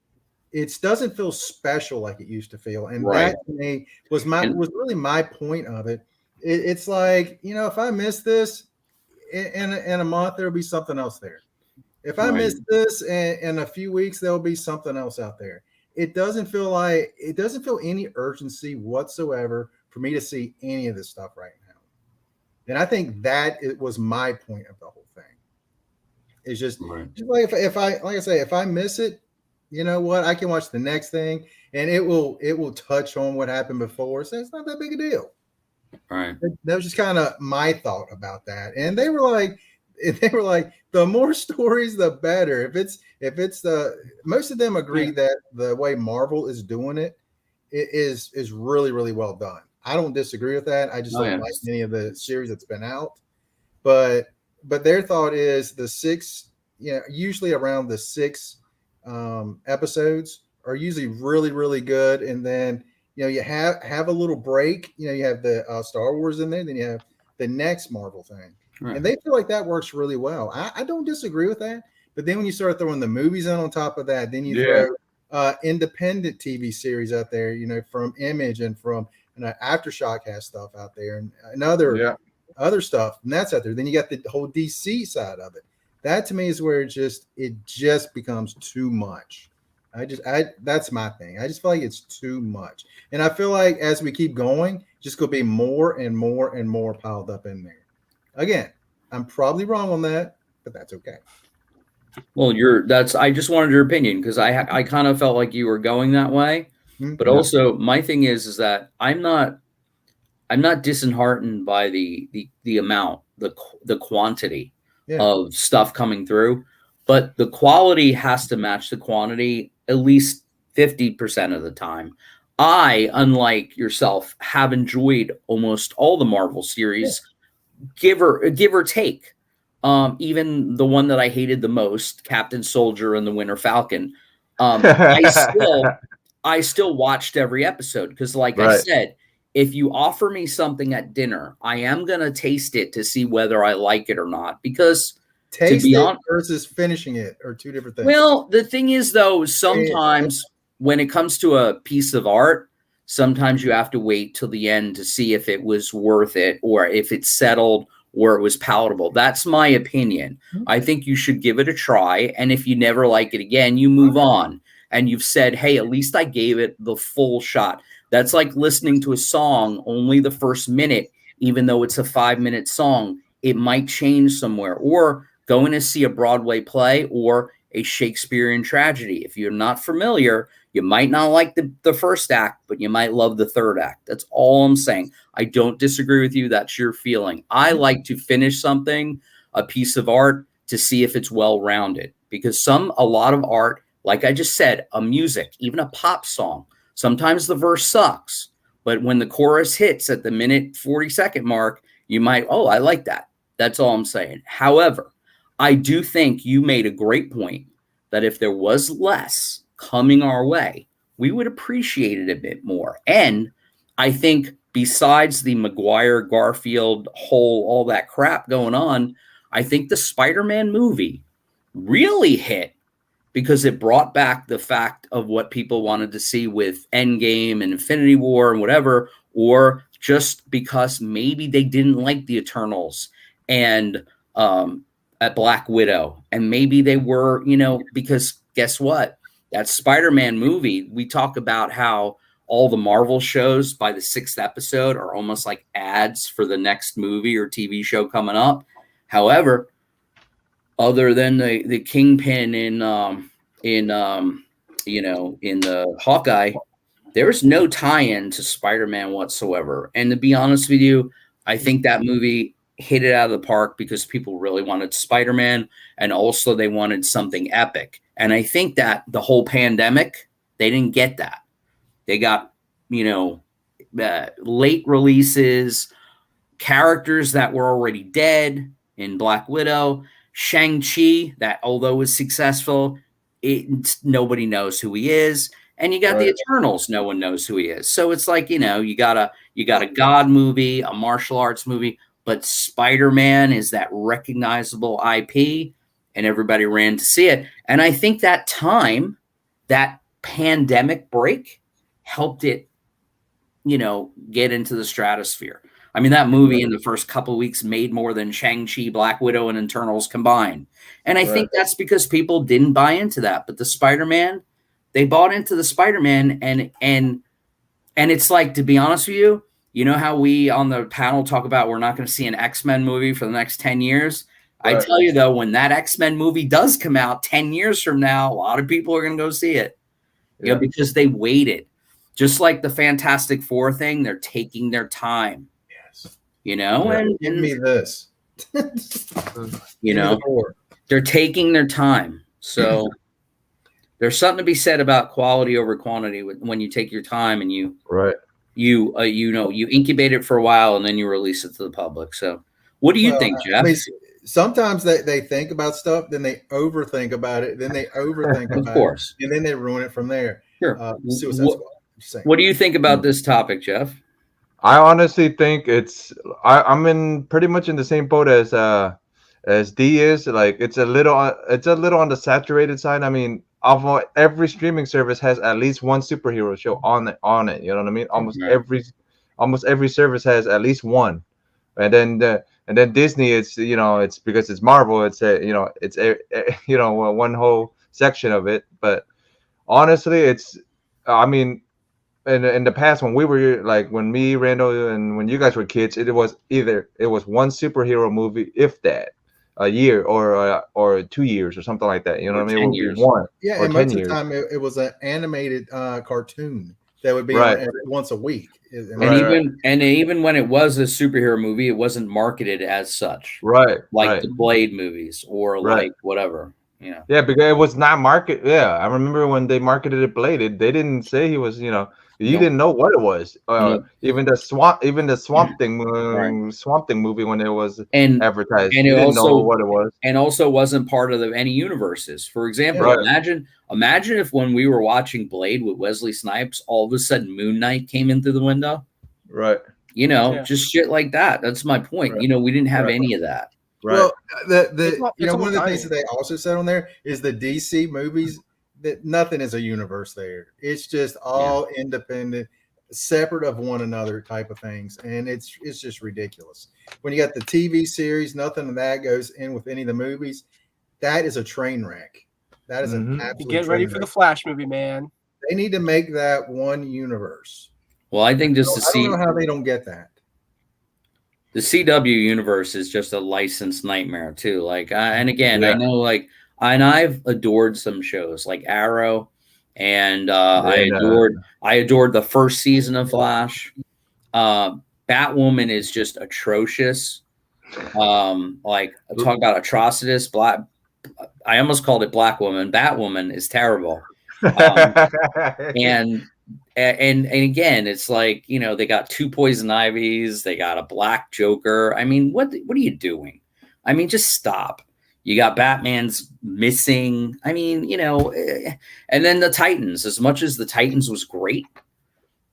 It doesn't feel special like it used to feel. And that to me was really my point of it. It's like, if I miss this in a month, there'll be something else there. If I miss this in a few weeks, there'll be something else out there. It doesn't feel any urgency whatsoever for me to see any of this stuff right now. And I think that it was my point of the whole thing. It's just like if I miss it, you know what? I can watch the next thing and it will touch on what happened before. So it's not that big a deal. Right. That was just kind of my thought about that. And they were like, the more stories, the better. If it's most of them agree that the way Marvel is doing it is really, really well done. I don't disagree with that. I just don't like any of the series that's been out. But their thought is the 6, usually around the 6 episodes are usually really, really good. And then, you have a little break. You have the Star Wars in there. Then you have the next Marvel thing. Right. And they feel like that works really well. I don't disagree with that. But then when you start throwing the movies in on top of that, then you throw independent TV series out there, from Image and from Aftershock has stuff out there and other stuff. And that's out there. Then you got the whole DC side of it. That to me is where it just becomes too much. That's my thing. I just feel like it's too much. And I feel like as we keep going, just going to be more and more and more piled up in there. Again, I'm probably wrong on that, but that's okay. Well, I just wanted your opinion because I kind of felt like you were going that way. Mm-hmm. But also my thing is that I'm not disheartened by the amount, the quantity of stuff coming through, but the quality has to match the quantity at least 50% of the time. I, unlike yourself, have enjoyed almost all the Marvel series, give or take. Even the one that I hated the most, Captain Soldier and the Winter Falcon. I still watched every episode because, like I said, if you offer me something at dinner, I am going to taste it to see whether I like it or not. Because taste it versus finishing it are two different things. Well, the thing is, though, sometimes when it comes to a piece of art, sometimes you have to wait till the end to see if it was worth it or if it's settled or it was palatable. That's my opinion. I think you should give it a try. And if you never like it again, you move on. And you've said, hey, at least I gave it the full shot. That's like listening to a song only the first minute, even though it's a 5-minute song. It might change somewhere. Or going to see a Broadway play or a Shakespearean tragedy. If you're not familiar, you might not like the first act, but you might love the third act. That's all I'm saying. I don't disagree with you. That's your feeling. I like to finish something, a piece of art, to see if it's well-rounded, because a lot of art, like I just said, a music, even a pop song, sometimes the verse sucks, but when the chorus hits at the minute 40-second mark, you might, oh, I like that. That's all I'm saying. However, I do think you made a great point that if there was less coming our way, we would appreciate it a bit more. And I think besides the Maguire, Garfield, all that crap going on, I think the Spider-Man movie really hit because it brought back the fact of what people wanted to see with Endgame and Infinity War and whatever, or just because maybe they didn't like the Eternals and at Black Widow. And maybe they were, because guess what? That Spider-Man movie, we talk about how all the Marvel shows by the 6th episode are almost like ads for the next movie or TV show coming up. However, other than the Kingpin in the Hawkeye, there's no tie-in to Spider-Man whatsoever. And to be honest with you, I think that movie hit it out of the park because people really wanted Spider-Man, and also they wanted something epic. And I think that the whole pandemic, they didn't get that. They got, late releases, characters that were already dead in Black Widow, Shang-Chi, that although was successful, nobody knows who he is. And you got the Eternals, no one knows who he is. So it's like, you got a God movie, a martial arts movie, but Spider-Man is that recognizable IP, and everybody ran to see it. And I think that time, that pandemic break, helped it, get into the stratosphere. I mean, that movie in the first couple of weeks made more than Shang-Chi, Black Widow, and Eternals combined. And I think that's because people didn't buy into that. But the Spider-Man, they bought into the Spider-Man, and it's like, to be honest with you, you know how we on the panel talk about we're not going to see an X-Men movie for the next 10 years? I tell you, though, when that X-Men movie does come out 10 years from now, a lot of people are going to go see it, because they waited. Just like the Fantastic Four thing, they're taking their time. Yes. And give me this. They're taking their time. So there's something to be said about quality over quantity when you take your time and you incubate it for a while and then you release it to the public. So what do you think, Jeff? Sometimes they think about stuff, then they overthink about it, then they overthink about it, and then they ruin it from there. Sure. What do you think about this topic, Jeff? I honestly think I'm pretty much in the same boat as D is. Like it's a little on the saturated side. I mean, every streaming service has at least one superhero show on it. You know what I mean? Almost every service has at least one, and then Disney, it's because it's Marvel. It's one whole section of it. But honestly, in the past, when we were when me, Randall, and when you guys were kids, it was one superhero movie, if that, a year or 2 years or something like that. You know what I mean? 10 years. One. Yeah, and most of the time it was an animated cartoon that would be on once a week. Even when it was a superhero movie, it wasn't marketed as such. The Blade movies or like whatever. Yeah, because it was not marketed. Yeah, I remember when they marketed it Blade, they didn't say he was, you didn't know what it was. Even the Swamp Thing movie, when it was advertised, and you didn't know what it was, and also wasn't part of any universes. For example, imagine if when we were watching Blade with Wesley Snipes, all of a sudden Moon Knight came in through the window. Right. Just shit like that. That's my point. Right. We didn't have any of that. Right. Well, one of the things that they also said on there is the DC movies, that nothing is a universe there. It's just all independent, separate of one another type of things. And it's just ridiculous. When you got the TV series, nothing of that goes in with any of the movies. That is a train wreck. That is an absolute Get ready for the Flash movie, man. They need to make that one universe. Well, I think I don't know how they don't get that. The CW universe is just a licensed nightmare too. I know And I've adored some shows like Arrow, and I adored the first season of Flash. Batwoman is just atrocious. Like talk about atrocitus. I almost called it Black Woman. Batwoman is terrible. And again, it's like, you know, they got 2 Poison Ivies, they got a Black Joker. I mean, what are you doing? I mean, just stop. You got Batman's missing. I mean, you know, and then the Titans. As much as the Titans was great,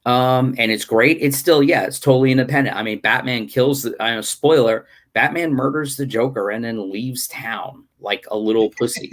and it's great, it's still, it's totally independent. I mean, Batman kills spoiler. Batman murders the Joker and then leaves town like a little pussy.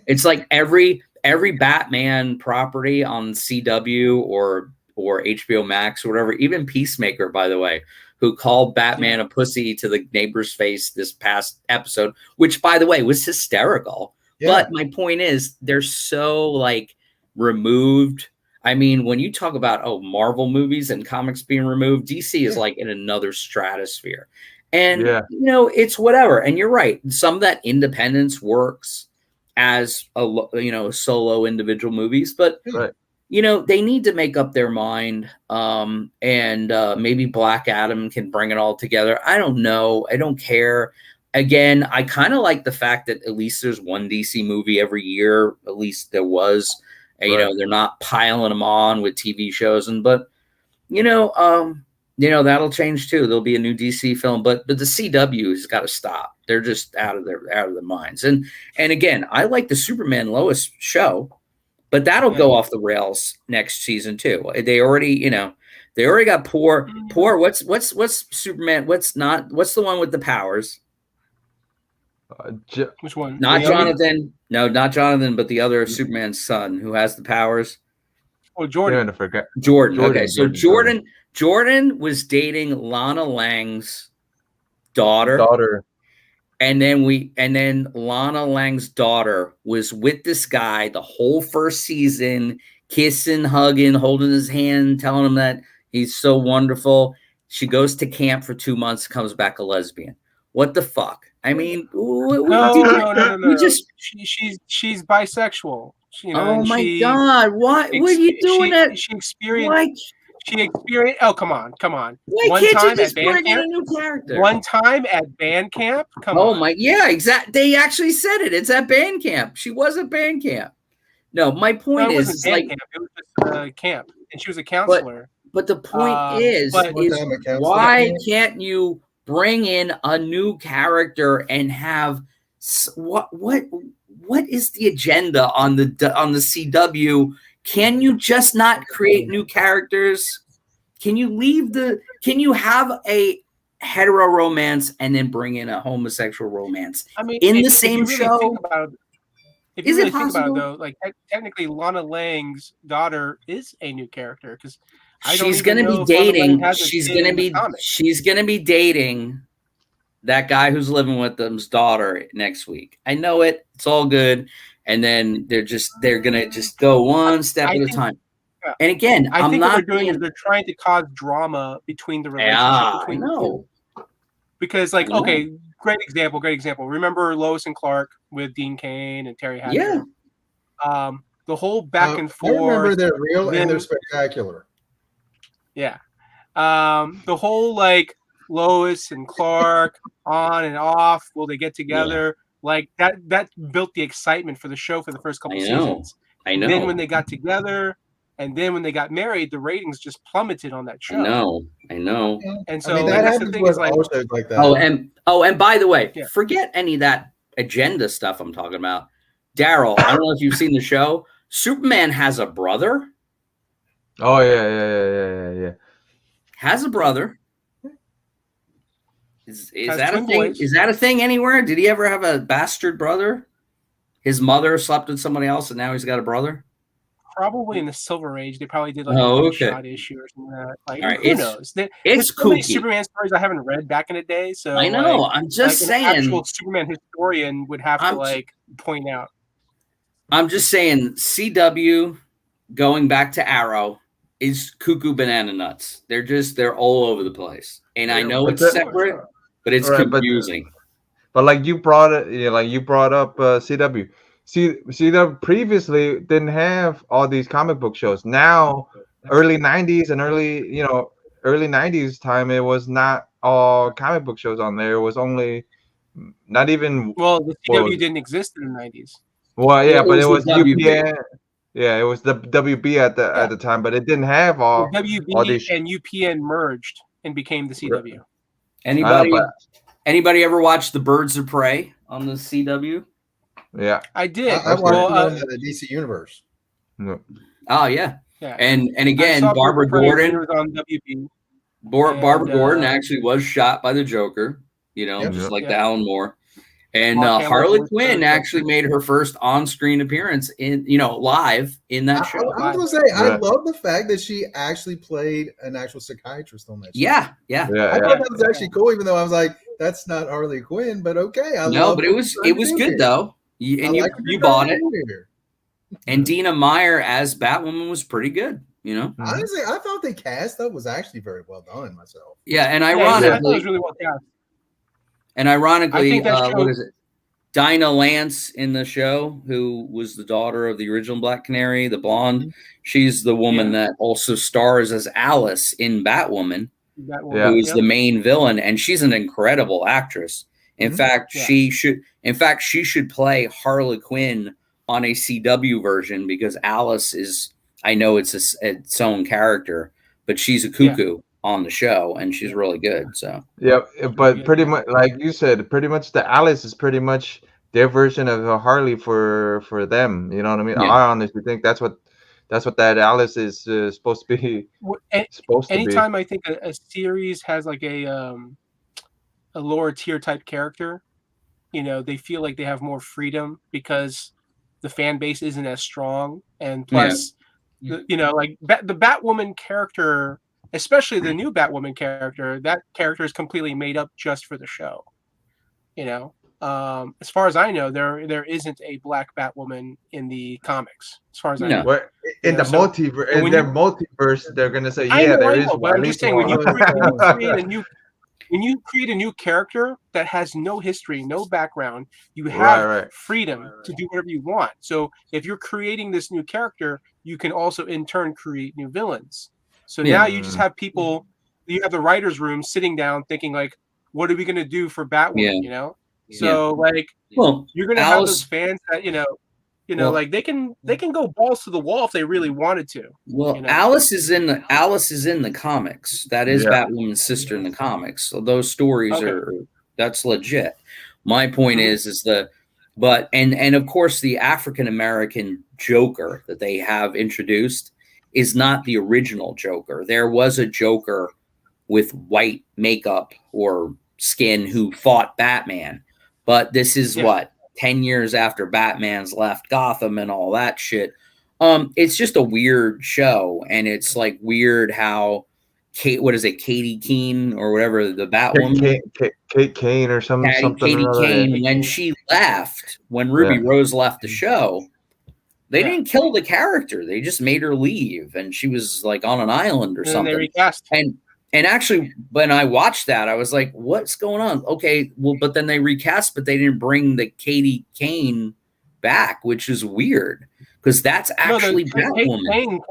It's like every Batman property on CW or HBO Max or whatever, even Peacemaker, by the way, who called Batman a pussy to the neighbor's face this past episode, which, by the way, was hysterical. Yeah. But my point is, they're so like removed. I mean, when you talk about Marvel movies and comics being removed, DC is like in another stratosphere. And you know, it's whatever. And you're right. Some of that independence works as a solo individual movies, but you know, they need to make up their mind. And maybe Black Adam can bring it all together. I don't know. I don't care. Again, I kind of like the fact that at least there's one DC movie every year. At least there was. You know, they're not piling them on with TV shows, but you know, that'll change too. There'll be a new DC film, but the CW has got to stop. They're just out of their minds. And again, I like the Superman Lois show, but that'll go off the rails next season too. They already got poor. What's Superman? What's the one with the powers? Which one? Not Jonathan. No, not Jonathan, but the other Superman's son who has the powers. Oh, Jordan. Jordan. Okay, so Jordan was dating Lana Lang's daughter. And then Lana Lang's daughter was with this guy the whole first season, kissing, hugging, holding his hand, telling him that he's so wonderful. She goes to camp for 2 months, comes back a lesbian. What the fuck? I mean, no. She's bisexual. You know, oh my God! What are you doing? She experienced. Oh, come on! Why can't you just bring in a new character? One time at band camp. Come on. Oh my, exactly. They actually said it. It's at band camp. She was at band camp. No, my point is like camp. It was just camp, and she was a counselor. But the point is why can't you bring in a new character and have what is the agenda on the CW? Can you just not create new characters? Can you have a hetero romance and then bring in a homosexual romance in the same show? If you really think about it, though, like technically Lana Lang's daughter is a new character because she's going to be dating. She's going to be dating that guy who's living with them's daughter next week. I know it. It's all good. And then they're going to just go one step at a time. Yeah. And again, I think what they're doing is they're trying to cause drama between the relationship between the two. Because great example. Remember Lois and Clark with Dean Cain and Terry Hatcher? Yeah. The whole back and forth. I remember they're real and they're spectacular. Yeah. The whole Lois and Clark on and off. Will they get together? Yeah. That built the excitement for the show for the first couple seasons. I know. Then when they got together and then when they got married, the ratings just plummeted on that show. I know. And so that's the thing is like that. And by the way, forget any of that agenda stuff I'm talking about. Daryl, I don't know if you've seen the show. Superman has a brother. Oh yeah. Has a brother. Is that a thing? Is that a thing anywhere? Did he ever have a bastard brother? His mother slept with somebody else, and now he's got a brother. Probably in the Silver Age, they probably did a shot issue or something like that. Who knows? It's so many Superman stories I haven't read back in the day. So I know. I'm just saying. An actual Superman historian would have to point out. I'm just saying. CW going back to Arrow is cuckoo banana nuts. They're all over the place, and I know it's separate. But it's confusing. But like you brought it, up CW. that previously didn't have all these comic book shows. Now, early '90s and early '90s time, it was not all comic book shows on there. It was only not even. Well, the What CW was it? didn't exist in the 90s. Well, yeah, It but it was was the WB. UPN. Yeah, it was the WB at the time, but it didn't have The all WB these. and UPN merged and became the CW. Anybody ever watch the Birds of Prey on the CW? Yeah, I did. I watched it on the DC Universe. no. Oh yeah. Yeah. And I again, saw Barbara Birds of Prey when Gordon. it was on WB. Barbara Gordon actually was shot by the Joker, just like the Alan Moore. And Mark Hamill Harley voiced Quinn her. actually made her first on-screen appearance in, live in that show. I was gonna say, I love the fact that she actually played an actual psychiatrist on that show. Yeah. I thought that was actually cool, even though I was like, that's not Harley Quinn, but okay. But it was good though. You bought it. And Dina Meyer as Batwoman was pretty good, Honestly, I thought the cast up was actually very well done myself. Yeah, and I thought it was really well cast. And ironically, I think what is it? Dinah Lance in the show, who was the daughter of the original Black Canary, the blonde. She's the woman that also stars as Alice in Batwoman, who is the main villain, and she's an incredible actress. In fact, she should play Harley Quinn on a CW version, because Alice is, I know it's its own character, but she's a cuckoo on the show, and she's really good. So but pretty much, like you said, pretty much the Alice is pretty much their version of a Harley for them. You know what I mean? I honestly think that's what that Alice is supposed to be. Anytime I think a series has like a lower tier type character, they feel like they have more freedom because the fan base isn't as strong, and plus, like the Batwoman character. Especially the new Batwoman character, that character is completely made up just for the show. As far as I know, there isn't a black Batwoman in the comics. As far as I know, in the multiverse, they're gonna say, there is. But I'm just saying, when you create a new character that has no history, no background, you have freedom to do whatever you want. So if you're creating this new character, you can also in turn create new villains. So now you just have people, you have the writer's room sitting down thinking like, what are we going to do for Batwoman, So you're going to have those fans that, like they can go balls to the wall if they really wanted to. Well, Alice is in the comics. That is Batwoman's sister in the comics. So those stories that's legit. My point is and of course the African American Joker that they have introduced is not the original Joker. There was a Joker with white makeup or skin who fought Batman, but this is 10 years after Batman's left Gotham and all that shit. It's just a weird show, and it's like weird how Katie Keene or whatever, the Batwoman, Kate Kane or something. Katie Kane, when she left, when Ruby Rose left the show. They didn't kill the character. They just made her leave, and she was like on an island or something. They recast. And actually, when I watched that, I was like, "What's going on?" Okay, well, but then they recast, but they didn't bring the Katie Kane back, which is weird because that's actually Batwoman.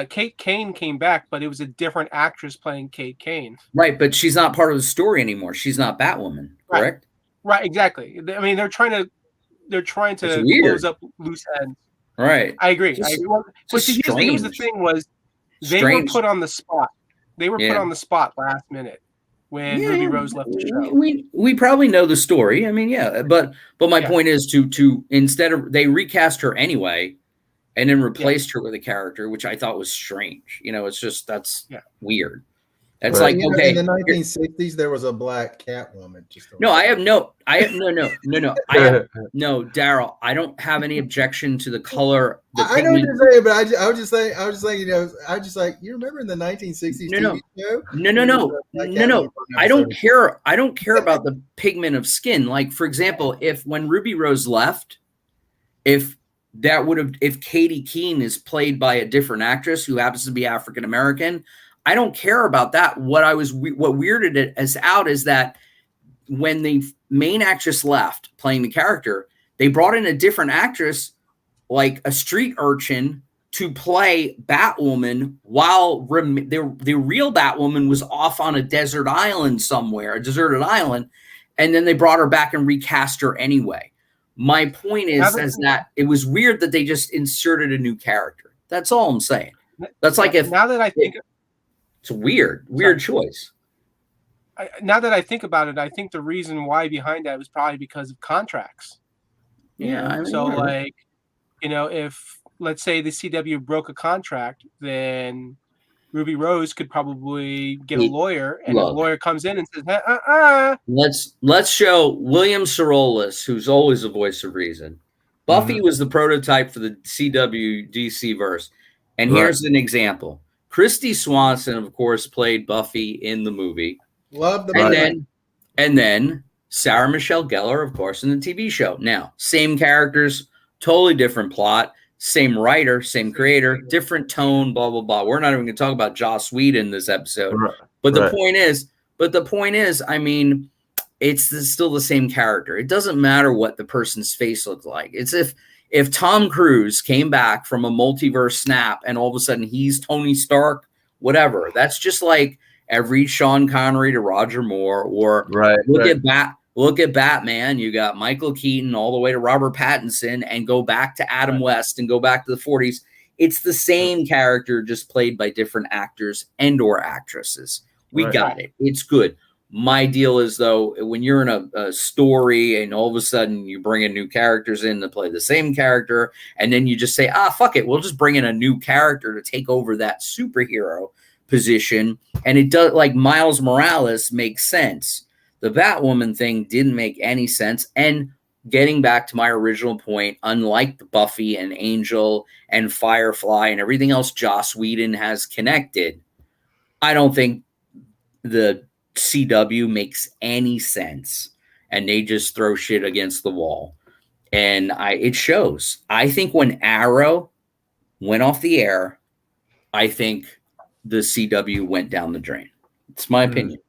Kate Kane came back, but it was a different actress playing Kate Kane. Right, but she's not part of the story anymore. She's not Batwoman, correct? Right, exactly. I mean, they're trying to close up loose ends. Right. I agree. But here's the thing was they were put on the spot. They were put on the spot last minute when Ruby Rose left the show. We probably know the story. I mean, but my point is to instead of they recast her anyway and then replaced her with a character, which I thought was strange. It's just that's weird. That's like in the 1960s there was a black Catwoman. Daryl, I don't have any objection to the color. I know what you're saying, but I was just saying, I was just like, you remember in the 1960s TV show? No. I don't care. I don't care about the pigment of skin. Like, for example, when Ruby Rose left, if Katie Keene is played by a different actress who happens to be African American, I don't care about that. What weirded us out is that when the main actress left playing the character, they brought in a different actress, like a street urchin, to play Batwoman while the real Batwoman was off on a desert island somewhere, a deserted island, and then they brought her back and recast her anyway. My point is that it was weird that they just inserted a new character. That's all I'm saying. That's like if now that I think it's a weird choice. Now that I think about it, I think the reason why behind that was probably because of contracts. If let's say the CW broke a contract, then Ruby Rose could probably get a lawyer, and the lawyer comes in and says, Let's show William Sorolis, who's always a voice of reason. Buffy was the prototype for the CW DC verse. And here's an example. Christy Swanson, of course, played Buffy in the movie. Love the and then Sarah Michelle Gellar, of course, in the TV show. Now, same characters, totally different plot, same writer, same creator, different tone, blah, blah, blah. We're not even going to talk about Joss Whedon in this episode. But the point is, I mean, it's still the same character. It doesn't matter what the person's face looks like. It's if Tom Cruise came back from a multiverse snap and all of a sudden he's Tony Stark, whatever. That's just like every Sean Connery to Roger Moore, or look at Batman. You got Michael Keaton all the way to Robert Pattinson, and go back to Adam West and go back to the 40s. It's the same character, just played by different actors and or actresses. We got it. It's good. My deal is, though, when you're in a story and all of a sudden you bring in new characters in to play the same character, and then you just say, fuck it, we'll just bring in a new character to take over that superhero position. And it does, like Miles Morales makes sense. The Batwoman thing didn't make any sense. And getting back to my original point, unlike the Buffy and Angel and Firefly and everything else Joss Whedon has connected, I don't think the CW makes any sense, and they just throw shit against the wall. And it shows. I think when Arrow went off the air, I think the CW went down the drain. It's my opinion.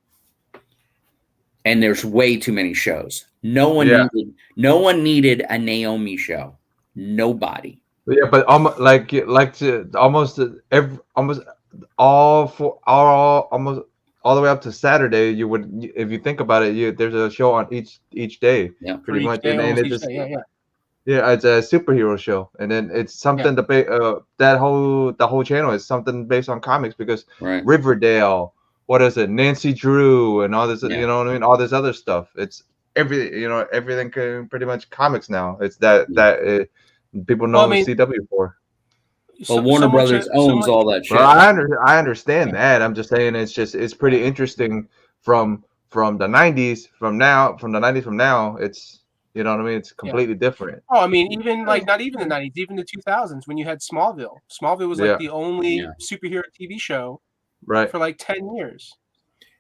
And there's way too many shows. No one needed a Naomi show. Nobody. Yeah, but almost all the way up to Saturday, you would, if you think about it, there's a show on each day, pretty much, and it's just it's a superhero show, and then it's something the whole channel is something based on comics, because Riverdale, what is it, Nancy Drew, and all this, you know what I mean, all this other stuff. It's everything pretty much comics now. It's that people know CW for. Well, Warner Brothers owns all that shit. Well, I understand that. I'm just saying it's pretty interesting from the 90s from now. It's, you know what I mean? It's completely different. Oh, I mean, even not even the 90s, even the 2000s, when you had Smallville. Smallville was like the only superhero TV show for like 10 years.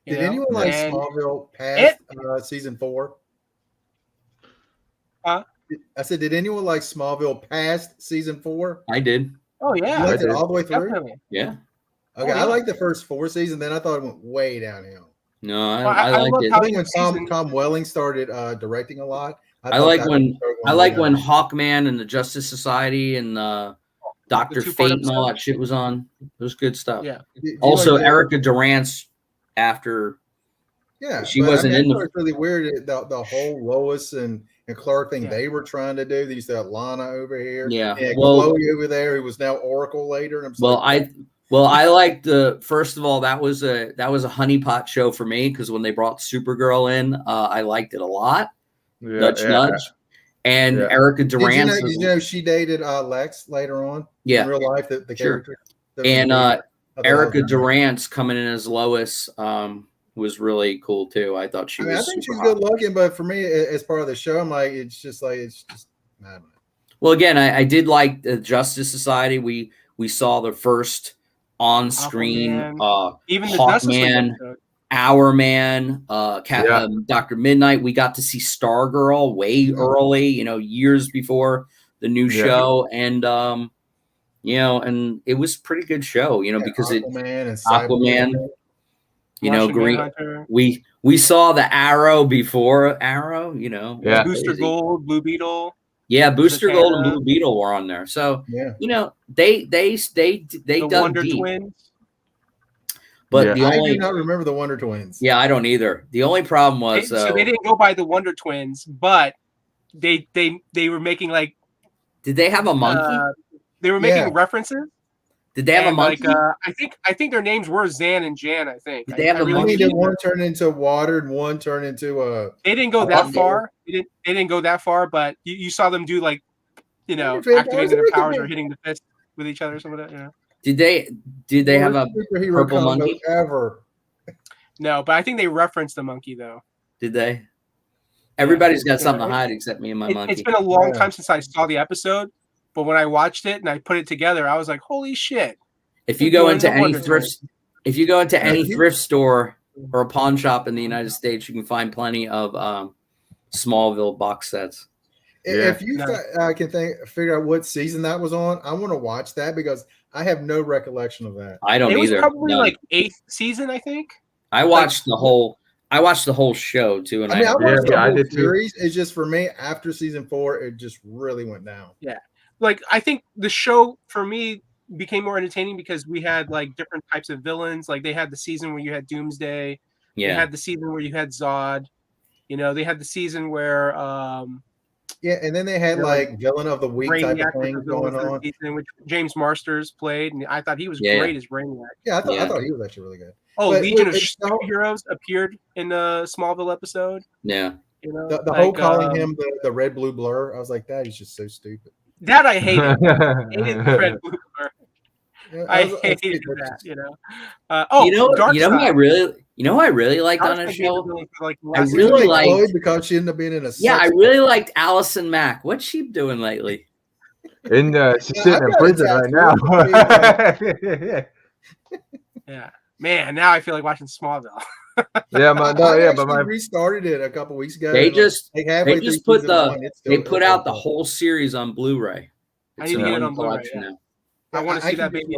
Did anyone like Smallville past season 4? Huh? I said, did anyone like Smallville past season 4? I did. Oh yeah, you liked it all the way through. Definitely. Yeah. Okay, I liked the first 4 seasons. Then I thought it went way downhill. No, I liked it. I think when Tom Welling started directing a lot. I like when Hawkman and the Justice Society and Dr. Fate and all that shit was on. It was good stuff. Yeah. Also, Erica Durant's after. Yeah, she wasn't in the. It's really weird the whole Lois and Clark thing they were trying to do. They used to have Lana over here. Yeah. Chloe over there, who was now Oracle later. And I liked the first of all, that was a honeypot show for me, because when they brought Supergirl in, I liked it a lot. Nudge. And Erica Durant. Did you know she dated Lex later on? Yeah. In real life, the character. And Erica Durant's coming in as Lois. Was really cool too. I thought I think she's good looking, but for me, as part of the show, I'm like, it's just I don't know. Well, again, I did like the Justice Society. We saw the first on-screen even the Hawkman, Hourman, Dr. Midnight. We got to see Stargirl way early, years before the new show, and and it was a pretty good show, because Aquaman. Green. We saw the Arrow before Arrow, Booster Gold, Blue Beetle. Yeah, Booster Gold and Zatanna, Blue Beetle were on there. So Yeah. they the dug Wonder deep. Twins. But Yeah. the I only do not remember the Wonder Twins. yeah, I don't either. The only problem was So they didn't go by the Wonder Twins, but they were making like did they have a monkey? They were making references. Did they have a monkey? Like I think their names were Zan and Jan. I think. Did they have a I monkey? mean, did one turn into water and one turn into They didn't go that far. They didn't go that far, but you saw them do like, activating their powers or hitting the fist with each other, or something like that. Did they have a superhero purple monkey? ever? No, but I think they referenced the monkey though. Did they? Everybody's got something to hide except me and my monkey. It's been a long time since I saw the episode, but when I watched it and I put it together, I was like, "Holy shit!" If you go into any thrift store or a pawn shop in the United States, you can find plenty of Smallville box sets. If you can figure out what season that was on, I want to watch that because I have no recollection of that. I don't either. It was probably like 8th season, I think. I watched the whole show too, and I watched the whole did too. series. It's just for me after season 4, it just really went down. Yeah, like I think the show for me became more entertaining because we had like different types of villains. Like they had the season where you had Doomsday. Yeah. They had the season where you had Zod. They had the season where and then they had like villain of the week type of thing going on, season, which James Marsters played, and I thought he was great as Brainiac. Yeah, I thought he was actually really good. Oh, but Legion of Superheroes appeared in the Smallville episode. Yeah, the whole calling him the red blue blur. I was like, that is just so stupid. That I hated. I hated the red blue blur. I hated that. You know who I really liked on a show? I really liked Chloe because she ended up being in a. Yeah, I really liked Allison Mack. What's she doing lately? She's sitting in prison right now. Yeah, man. Now I feel like watching Smallville. But I restarted it a couple weeks ago. They put out the whole series on Blu-ray. I need to get it on Blu-ray now. I want to see that baby.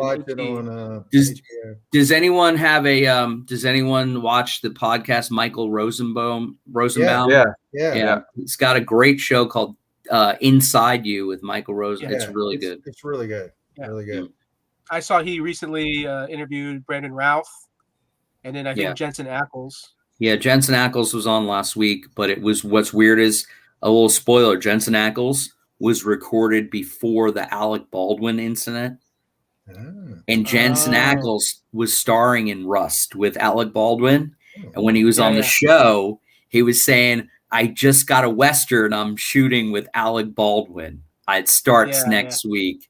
Does anyone have a does anyone watch the podcast Michael Rosenbaum? Yeah. It's got a great show called Inside You with Michael Rosenbaum. It's really good. It's really good. Really good. I saw he recently interviewed Brandon Routh, and then I think Jensen Ackles. Yeah, Jensen Ackles was on last week, but what's weird is a little spoiler. Jensen Ackles was recorded before the Alec Baldwin incident. And Jensen Ackles was starring in Rust with Alec Baldwin. And when he was on the show, he was saying, I just got a Western I'm shooting with Alec Baldwin. It starts next week.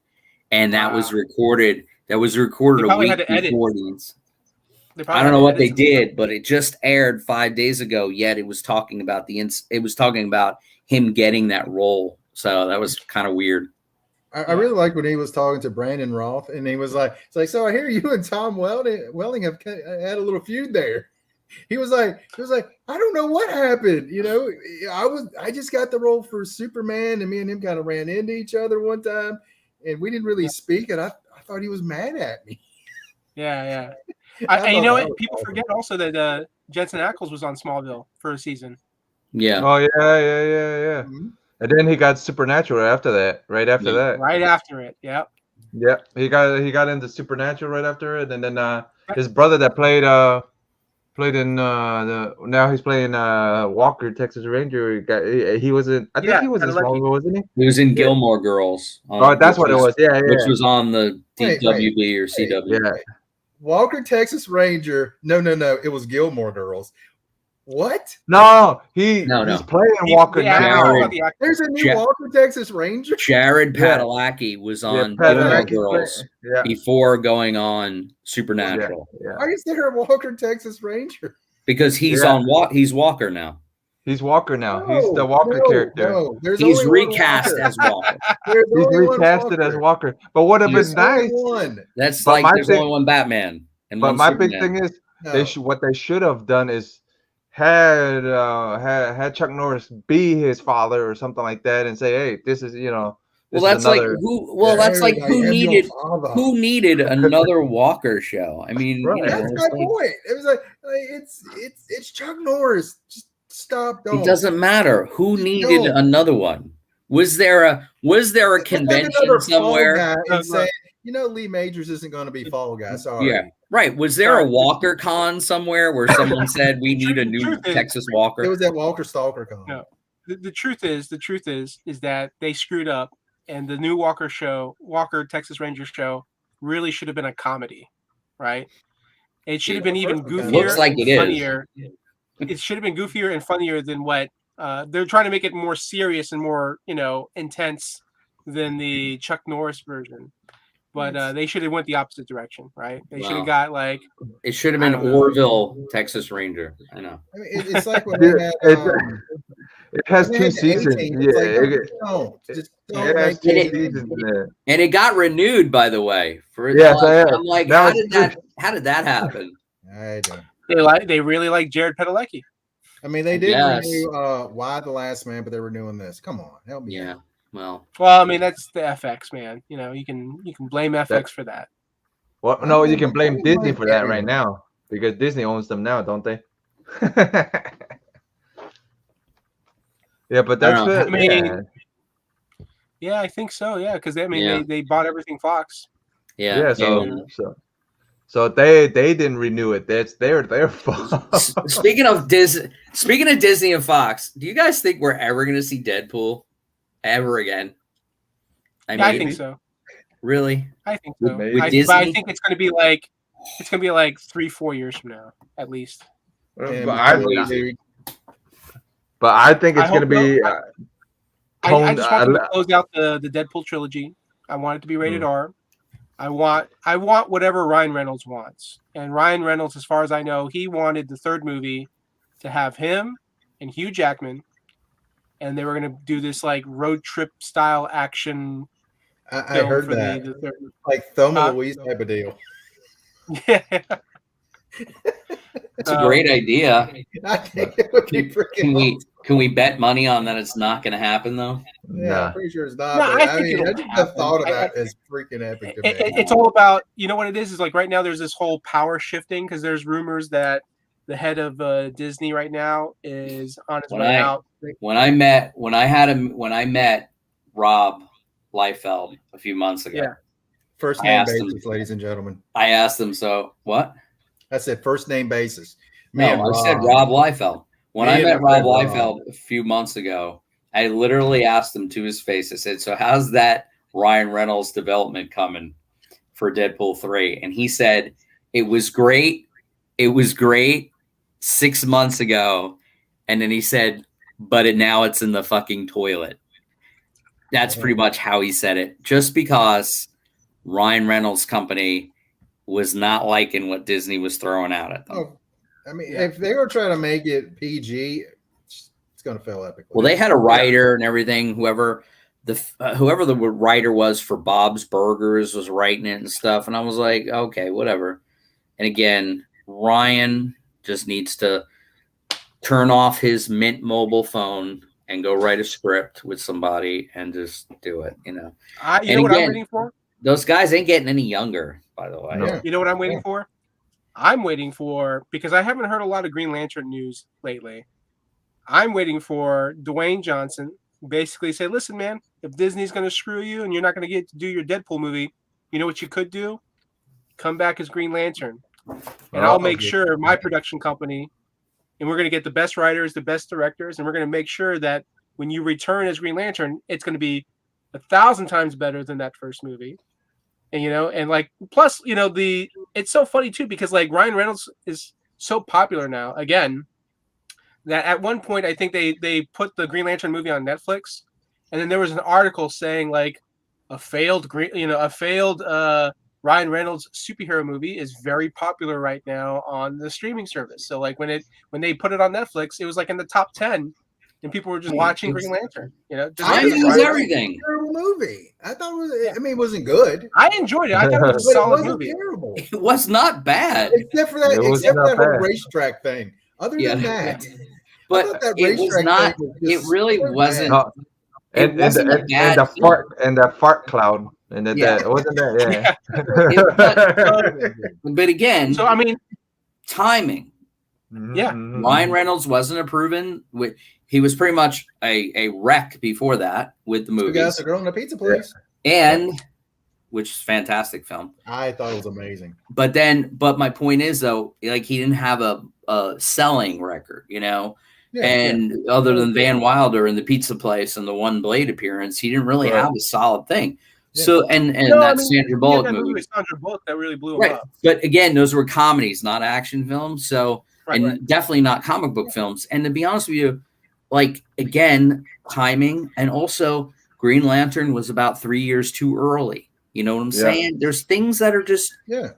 And that was recorded. That was recorded a week before these. I don't know what they did, but it just aired 5 days ago. Yet it was talking about him getting that role. So that was kind of weird. I really like when he was talking to Brandon Roth, and he was like, "It's like, so I hear you and Tom Welling have had a little feud there." He was like, "I don't know what happened. I just got the role for Superman, and me and him kind of ran into each other one time, and we didn't really speak, and I thought he was mad at me." Yeah. And people forget also that Jensen Ackles was on Smallville for a season. Yeah. Oh yeah. Mm-hmm. And then he got Supernatural after that. Right after that. Right after it. Yep. Yeah. He got into Supernatural right after it, and then his brother that played in now he's playing Walker Texas Ranger. He was in. I think he was in Smallville, wasn't he? He was in Gilmore Girls. That's what it was. Yeah. Which was on the DWB or CW. Yeah. Walker Texas Ranger. No. It was Gilmore Girls. What? No, he's playing Walker now. There's a new Walker Texas Ranger. Jared Padalecki was on Gilmore Girls before going on Supernatural. Yeah. Why is there a Walker Texas Ranger? Because he's he's Walker now. He's Walker now. He's the Walker character. No, he's recast as Walker. He's recasted as Walker. But what would have been nice? That's like there's only one Batman. But my big thing is what they should have done is had Chuck Norris be his father or something like that, and say, "Hey, this is that's like who needed another Walker show? I mean, that's my point. It was like it's Chuck Norris. Just stop. It doesn't matter who needed another one. Was there a convention somewhere? Saying, Lee Majors isn't going to be Fall Guy. Sorry. Yeah, right. Was there a Walker Con somewhere where someone said we need a new Texas Walker? It was at Walker Stalker Con. No, the truth is that they screwed up, and the new Walker Texas Ranger show really should have been a comedy, right? It should have been even goofier. Looks like and funnier. It should have been goofier and funnier than what they're trying to make it more serious and more, intense than the Chuck Norris version. But they should have went the opposite direction, right? They should have got like it should have been Orville, Texas Ranger. I know. I mean, it's like when they had, it has 2 seasons. And it got renewed, by the way. I'm like, how did that happen? I don't. They really like Jared Padalecki. I mean, they did renew Why the Last Man, but they're renewing this. Come on, help me. Yeah. Out. Well, I mean, that's the FX, man. You can blame FX for that. Well, no, you can blame Disney for that right now because Disney owns them now, don't they? Yeah, but that's good. I mean, yeah, I think so. Yeah, because they bought everything Fox. Yeah. So they didn't renew it. That's their fault. Speaking of Disney and Fox, do you guys think we're ever going to see Deadpool ever again? I think so. Really? I think so. But I think it's going to be like 3-4 years from now, at least. But I think it's going to be. I just want to close out the Deadpool trilogy. I want it to be rated R. I want whatever Ryan Reynolds wants. And Ryan Reynolds, as far as I know, he wanted the third movie to have him and Hugh Jackman, and they were going to do this like road trip style action. I heard that, the third movie. Like Thelma Louise type of deal. Yeah. It's a great idea. I think it would be freaking awesome. Can we bet money on that it's not going to happen though? Yeah, I'm pretty sure it's not. I mean, I just the thought of that is freaking epic to me. It's all about, what it is like right now there's this whole power shifting because there's rumors that the head of Disney right now is on his way out. When I met Rob Liefeld a few months ago. Yeah. First name basis, ladies and gentlemen. I asked him, so what? I said first name basis. I said Rob Liefeld. When I met Rob Liefeld a few months ago, I literally asked him to his face. I said, so how's that Ryan Reynolds development coming for Deadpool 3? And he said, it was great. It was great 6 months ago. And then he said, but now it's in the fucking toilet. That's pretty much how he said it. Just because Ryan Reynolds' company was not liking what Disney was throwing out at them. Oh, I mean, if they were trying to make it PG, it's going to fail epically. Well, they had a writer and everything. Whoever the writer was for Bob's Burgers was writing it and stuff. And I was like, okay, whatever. And again, Ryan just needs to turn off his Mint mobile phone and go write a script with somebody and just do it. You know what I'm waiting for? Those guys ain't getting any younger, by the way. No. You know what I'm waiting for? I'm waiting for, because I haven't heard a lot of Green Lantern news lately. I'm waiting for Dwayne Johnson basically say, listen, man, if Disney's going to screw you and you're not going to get to do your Deadpool movie, you know what you could do? Come back as Green Lantern. And I'll make sure my production company, and we're going to get the best writers, the best directors, and we're going to make sure that when you return as Green Lantern, it's going to be 1,000 times better than that first movie. And, and like, plus, it's so funny too, because like Ryan Reynolds is so popular now, again, that at one point, I think they put the Green Lantern movie on Netflix. And then there was an article saying like a failed Ryan Reynolds superhero movie is very popular right now on the streaming service. So like when they put it on Netflix, it was like in the top 10. And people were just watching Green Lantern, Timing is everything. Terrible movie. I thought it was. I mean, it wasn't good. I enjoyed it. I thought it was a solid movie. Terrible. It was not bad, except for that whole racetrack thing. Other than that, but it was not. It really wasn't. And the fart cloud. And that wasn't that. Yeah. But again, so I mean, timing. Yeah, Ryan Reynolds wasn't approving. He was pretty much a wreck before that with the movies. Guys, a girl in a pizza place. And which is a fantastic film. I thought it was amazing. But my point is though, like he didn't have a selling record, you know. Yeah, and other than Van Wilder and the pizza place and the One Blade appearance, he didn't really have a solid thing. Yeah. So Sandra Bullock movie, Sandra Bullock, that really blew him up. But again, those were comedies, not action films. So definitely not comic book films. And to be honest with you, like again, timing, and also Green Lantern was about 3 years too early. You know what I'm saying? There's things that are just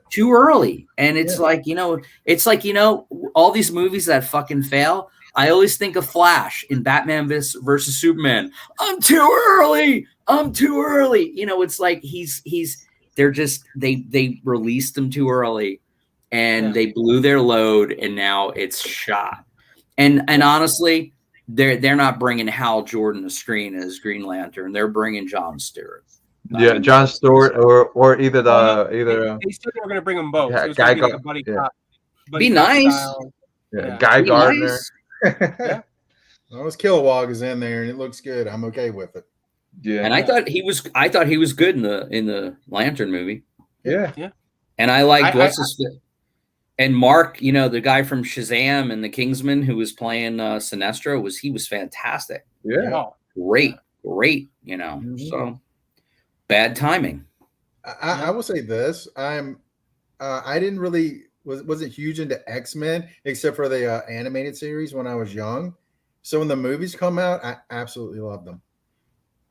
too early. And it's like, all these movies that fucking fail. I always think of Flash in Batman versus Superman. I'm too early. You know, it's like they released them too early and they blew their load and now it's shot. And honestly, they're not bringing Hal Jordan to screen as Green Lantern. They're bringing Jon Stewart. Yeah, Jon Stewart or either they said they were going to bring them both. Yeah, Guy Gardner. Be nice. Guy Gardner. Nice. Yeah. Well, Kilowog is in there and it looks good. I'm okay with it. Yeah. And I thought he was good in the Lantern movie. Yeah. Yeah. And I liked and Mark, you know, the guy from Shazam and the Kingsman who was playing Sinestro was fantastic. Yeah. Great, you know. Mm-hmm. So bad timing. I will say this. I didn't really wasn't huge into X-Men except for the animated series when I was young. So when the movies come out, I absolutely love them.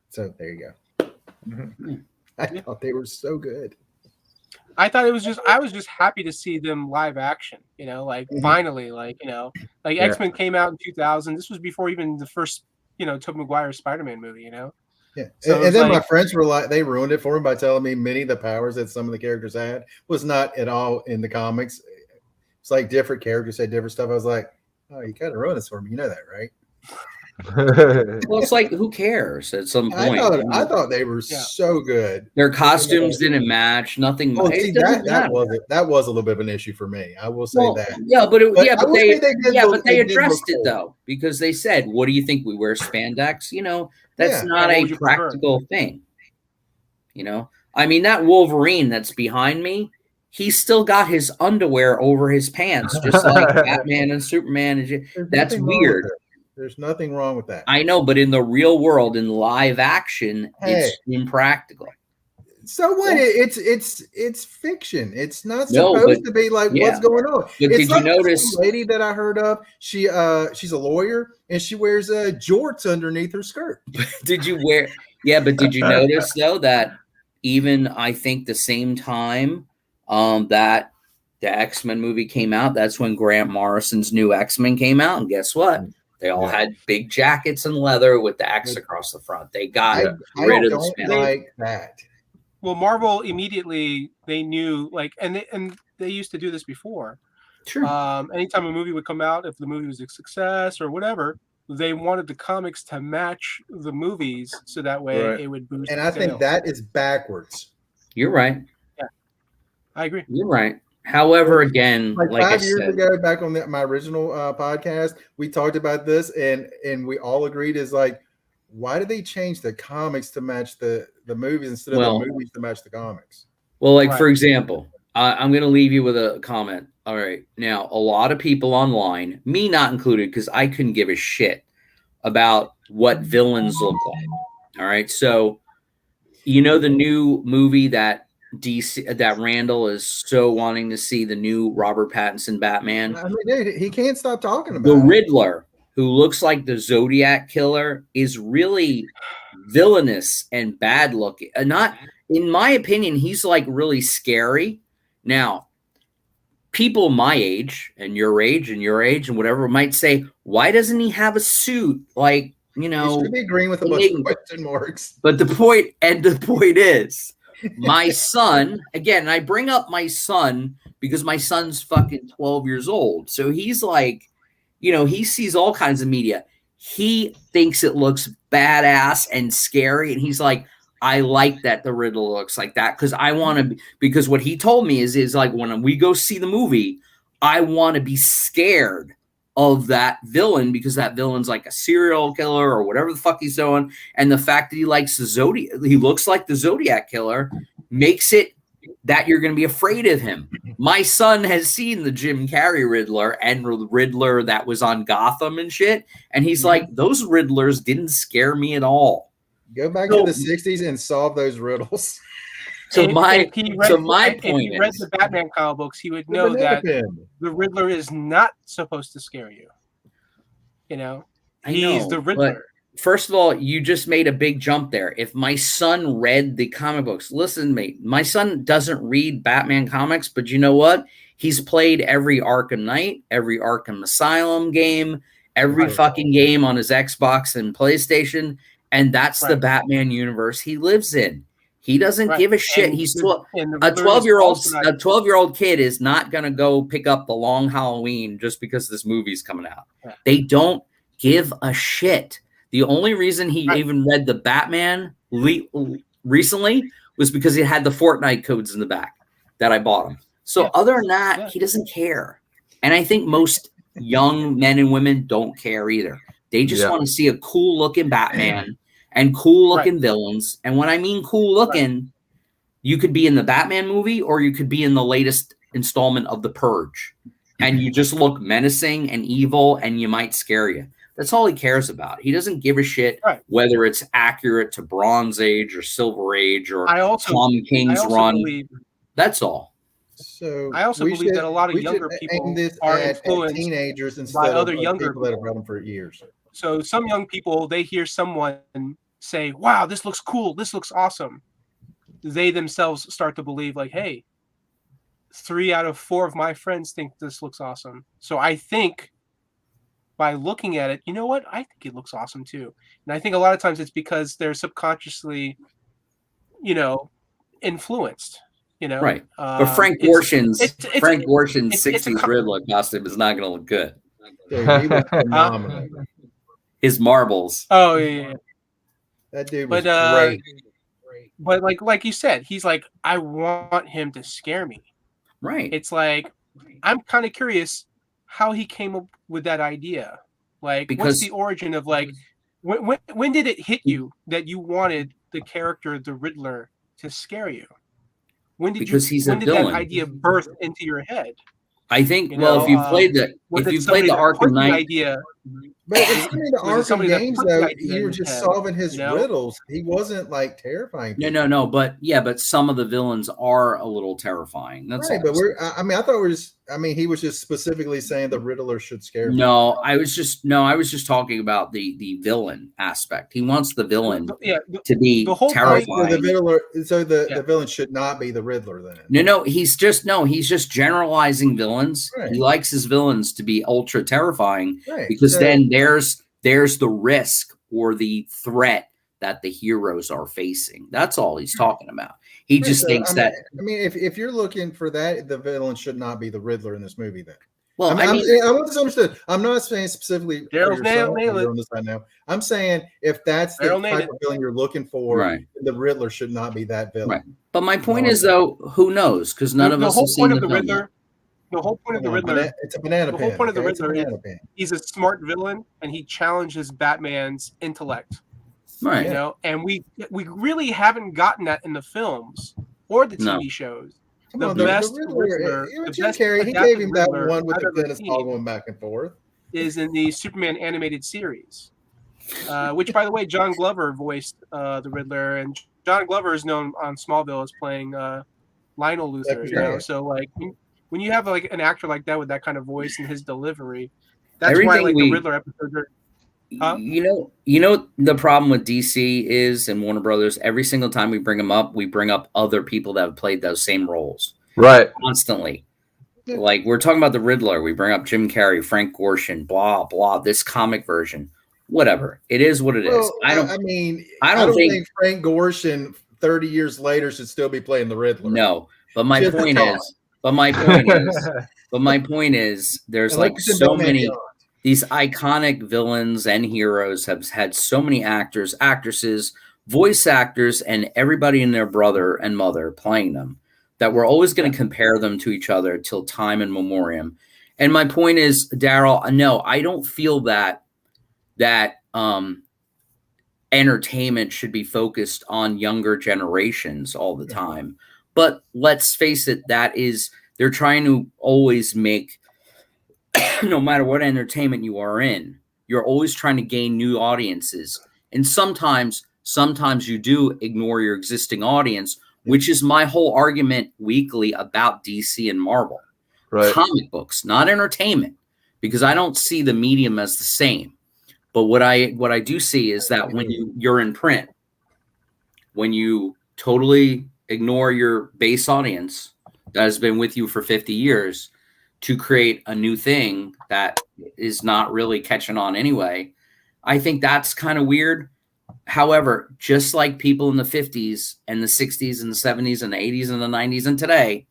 So there you go. Mm-hmm. I thought they were so good. I thought I was just happy to see them live action, you know, like finally, like, you know, like X-Men came out in 2000. This was before even the first, you know, Tobey Maguire Spider-Man movie, you know? Yeah. So and then my friends were like, they ruined it for me by telling me many of the powers that some of the characters had was not at all in the comics. It's like different characters had different stuff. I was like, oh, you kind of ruined this for me. You know that, right? Well, it's like, who cares at some point? I thought they were so good. Their costumes didn't match. Nothing. Oh, see, that was a little bit of an issue for me. I will say that. Yeah, but they addressed it though, because they said, "What do you think? We wear spandex?" You know, that's not a practical thing. You know, I mean, that Wolverine that's behind me, he's still got his underwear over his pants, just like Batman and Superman. That's weird. There's nothing wrong with that. I know, but in the real world, in live action, it's impractical. So what? It's fiction. It's not supposed to be like what's going on. But did you notice the lady that I heard of? She's a lawyer and she wears jorts underneath her skirt. Did you wear? Yeah, but did you notice though that even I think the same time that the X-Men movie came out, that's when Grant Morrison's new X-Men came out, and guess what? They all had big jackets and leather with the X across the front. They got rid of the spandex. Like that. Well, Marvel immediately they knew and they used to do this before. Sure. Anytime a movie would come out, if the movie was a success or whatever, they wanted the comics to match the movies so that way it would boost. And I think that is backwards. You're right. Yeah, I agree. You're right. However, again, like 5 years ago, back on my original podcast, we talked about this, and we all agreed is like, why did they change the comics to match the movies instead of the movies to match the comics? Well, for example, I'm going to leave you with a comment. All right, now a lot of people online, me not included, because I couldn't give a shit about what villains look like. All right, so you know the new movie that DC that Randall is so wanting to see, the new Robert Pattinson Batman. I mean, dude, he can't stop talking about the Riddler, who looks like the Zodiac killer, is really villainous and bad looking. Not, in my opinion, he's like really scary. Now, people my age and your age and whatever might say, why doesn't he have a suit? Like, you know, he should be agreeing with a bunch of question marks. But the point is, my son, again, I bring up my son because my son's fucking 12 years old. So he's like, you know, he sees all kinds of media. He thinks it looks badass and scary. And he's like, I like that the Riddler looks like that because I want to, because what he told me is like, when we go see the movie, I want to be scared of that villain, because that villain's like a serial killer or whatever the fuck he's doing. And the fact that he likes the Zodiac, he looks like the Zodiac killer, makes it that you're going to be afraid of him. My son has seen the Jim Carrey Riddler and the Riddler that was on Gotham and shit. And he's like, those Riddlers didn't scare me at all. Go back to the 60s and solve those riddles. So my point if he read the Batman comic books, he would know that the Riddler is not supposed to scare you. You know, he's the Riddler. First of all, you just made a big jump there. If my son read the comic books, listen to me. My son doesn't read Batman comics, but you know what? He's played every Arkham Knight, every Arkham Asylum game, every fucking game on his Xbox and PlayStation, and that's the Batman universe he lives in. He doesn't give a shit. And He's a 12-year-old kid is not going to go pick up The Long Halloween just because this movie's coming out. Yeah. They don't give a shit. The only reason he even read the Batman recently was because it had the Fortnite codes in the back that I bought him. So other than that, he doesn't care. And I think most young men and women don't care either. They just want to see a cool looking Batman and cool looking villains. And when I mean cool looking, you could be in the Batman movie or you could be in the latest installment of The Purge. And you just look menacing and evil and you might scare you. That's all he cares about. He doesn't give a shit whether it's accurate to Bronze Age or Silver Age or Tom King's run. That's all. So I also believe that a lot of younger people are influenced teenagers by other younger people that have read them for years. So some young people, they hear someone say, wow, this looks cool. This looks awesome. They themselves start to believe like, hey, 3 out of 4 of my friends think this looks awesome. So I think by looking at it, you know what? I think it looks awesome too. And I think a lot of times it's because they're subconsciously, influenced, Right. But Frank Gorshin's 60s Riddler costume is not going to look good. Dude, he was phenomenal. His marbles. Oh, yeah. That dude was great. But like you said, he's like, I want him to scare me. Right. It's like, I'm kind of curious how he came up with that idea. Like, what's the origin of like, when did it hit you that you wanted the character, the Riddler, to scare you? When did that idea birth into your head? I think, if you played the Arkham Knight idea, but the Arkham games, though, you were just solving his riddles. He wasn't like terrifying. No, but some of the villains are a little terrifying. That's right. But he was just specifically saying the Riddler should scare me. No, I was just talking about the villain aspect. He wants the villain to be terrifying. The villain should not be the Riddler then. No, he's just generalizing villains. Right. He likes his villains to be ultra terrifying because then there's the risk or the threat that the heroes are facing. That's all he's talking about. He just thinks that. I mean, if you're looking for that, the villain should not be the Riddler in this movie. Then, well, I want this understood. I'm not saying specifically. I'm saying if that's the type of villain you're looking for, the Riddler should not be that villain. Right. But my point is, though, who knows? Because none of us have seen the Riddler. The whole point of the Riddler, it's a banana. The whole point of the Riddler is he's a smart villain and he challenges Batman's intellect. Right. And we really haven't gotten that in the films or the TV shows. The best Riddler, he gave him that one with the tennis ball going back and forth. Is in the Superman animated series, which, by the way, John Glover voiced the Riddler, and John Glover is known on Smallville as playing Lionel Luthor. So like. When you have like an actor like that with that kind of voice and his delivery, that's why like the Riddler episodes are. Huh? You know the problem with DC is and Warner Brothers. Every single time we bring them up, we bring up other people that have played those same roles, right? Constantly. Yeah. Like we're talking about the Riddler, we bring up Jim Carrey, Frank Gorshin, blah blah. This comic version, whatever. It is what it is. I don't think Frank Gorshin 30 years later should still be playing the Riddler. No, but my point is, there's like so many these iconic villains and heroes have had so many actors, actresses, voice actors, and everybody and their brother and mother playing them that we're always going to compare them to each other till time and memoriam. And my point is, Daryl, no, I don't feel that entertainment should be focused on younger generations all the time. But let's face it, they're trying to always make, no matter what entertainment you are in, you're always trying to gain new audiences. And sometimes you do ignore your existing audience, which is my whole argument weekly about DC and Marvel. Right. Comic books, not entertainment, because I don't see the medium as the same. But what I do see is that when you're in print, when you totally ignore your base audience that has been with you for 50 years to create a new thing that is not really catching on anyway, I think that's kind of weird. However, just like people in the 50s and the 60s and the 70s and the 80s and the 90s and today,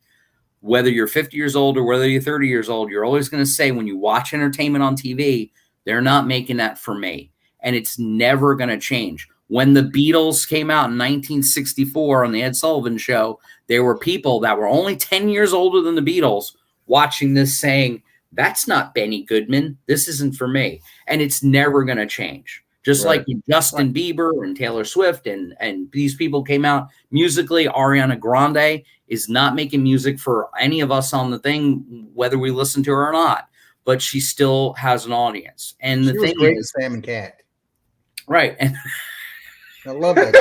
whether you're 50 years old or whether you're 30 years old, you're always going to say when you watch entertainment on TV, they're not making that for me. And it's never going to change. When the Beatles came out in 1964 on the Ed Sullivan Show, there were people that were only 10 years older than the Beatles watching this saying, that's not Benny Goodman. This isn't for me. And it's never going to change. Just like Justin Bieber and Taylor Swift and these people came out musically, Ariana Grande is not making music for any of us on the thing, whether we listen to her or not. But she still has an audience. And the thing is, Sam and Cat. Right. And I love that.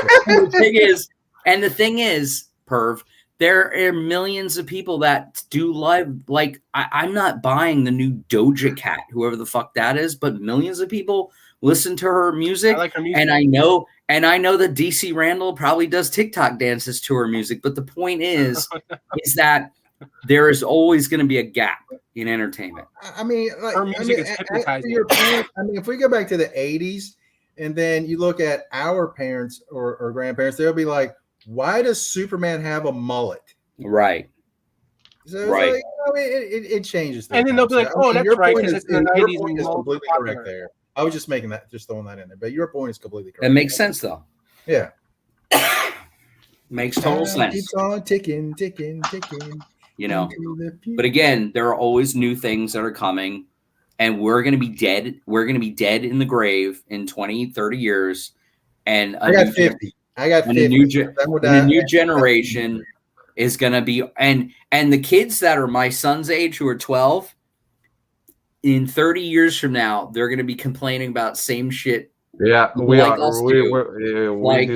the thing is, Perv, there are millions of people that do live. Like, I'm not buying the new Doja Cat, whoever the fuck that is, but millions of people listen to her music. I like her music. And I know that DC Randall probably does TikTok dances to her music. But the point is that there is always going to be a gap in entertainment. I mean, like, her music is hypnotizing. If we go back to the 80s and then you look at our parents or grandparents, they'll be like, why does Superman have a mullet? Right. So like, it changes. And then they'll be like, that's right. Because it's the 90s. Your point is completely correct there. I was just throwing that in there. But your point is completely correct. That makes sense, though. Yeah. Makes total sense. Keeps on ticking. You know, but again, there are always new things that are coming, and we're going to be dead. We're going to be dead in the grave in 20, 30 years. And I got 50. And a new generation is going to be, and the kids that are my son's age who are 12, in 30 years from now, they're going to be complaining about same shit. Yeah, we do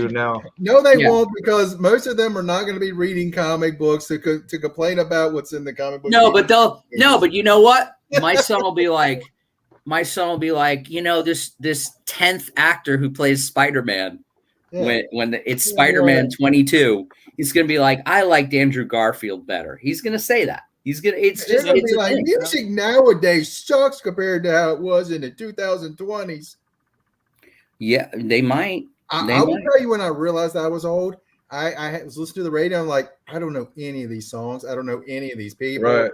now. No, they won't, because most of them are not going to be reading comic books to complain about what's in the comic book. But you know what? My son will be like, you know, this 10th actor who plays Spider-Man, when it's Spider-Man 22, he's going to be like, I liked Andrew Garfield better. He's going to say that. It's be like, music nowadays sucks compared to how it was in the 2020s. Yeah, they might. I will tell you, when I realized I was old, I was listening to the radio. I'm like, I don't know any of these songs. I don't know any of these people. Right.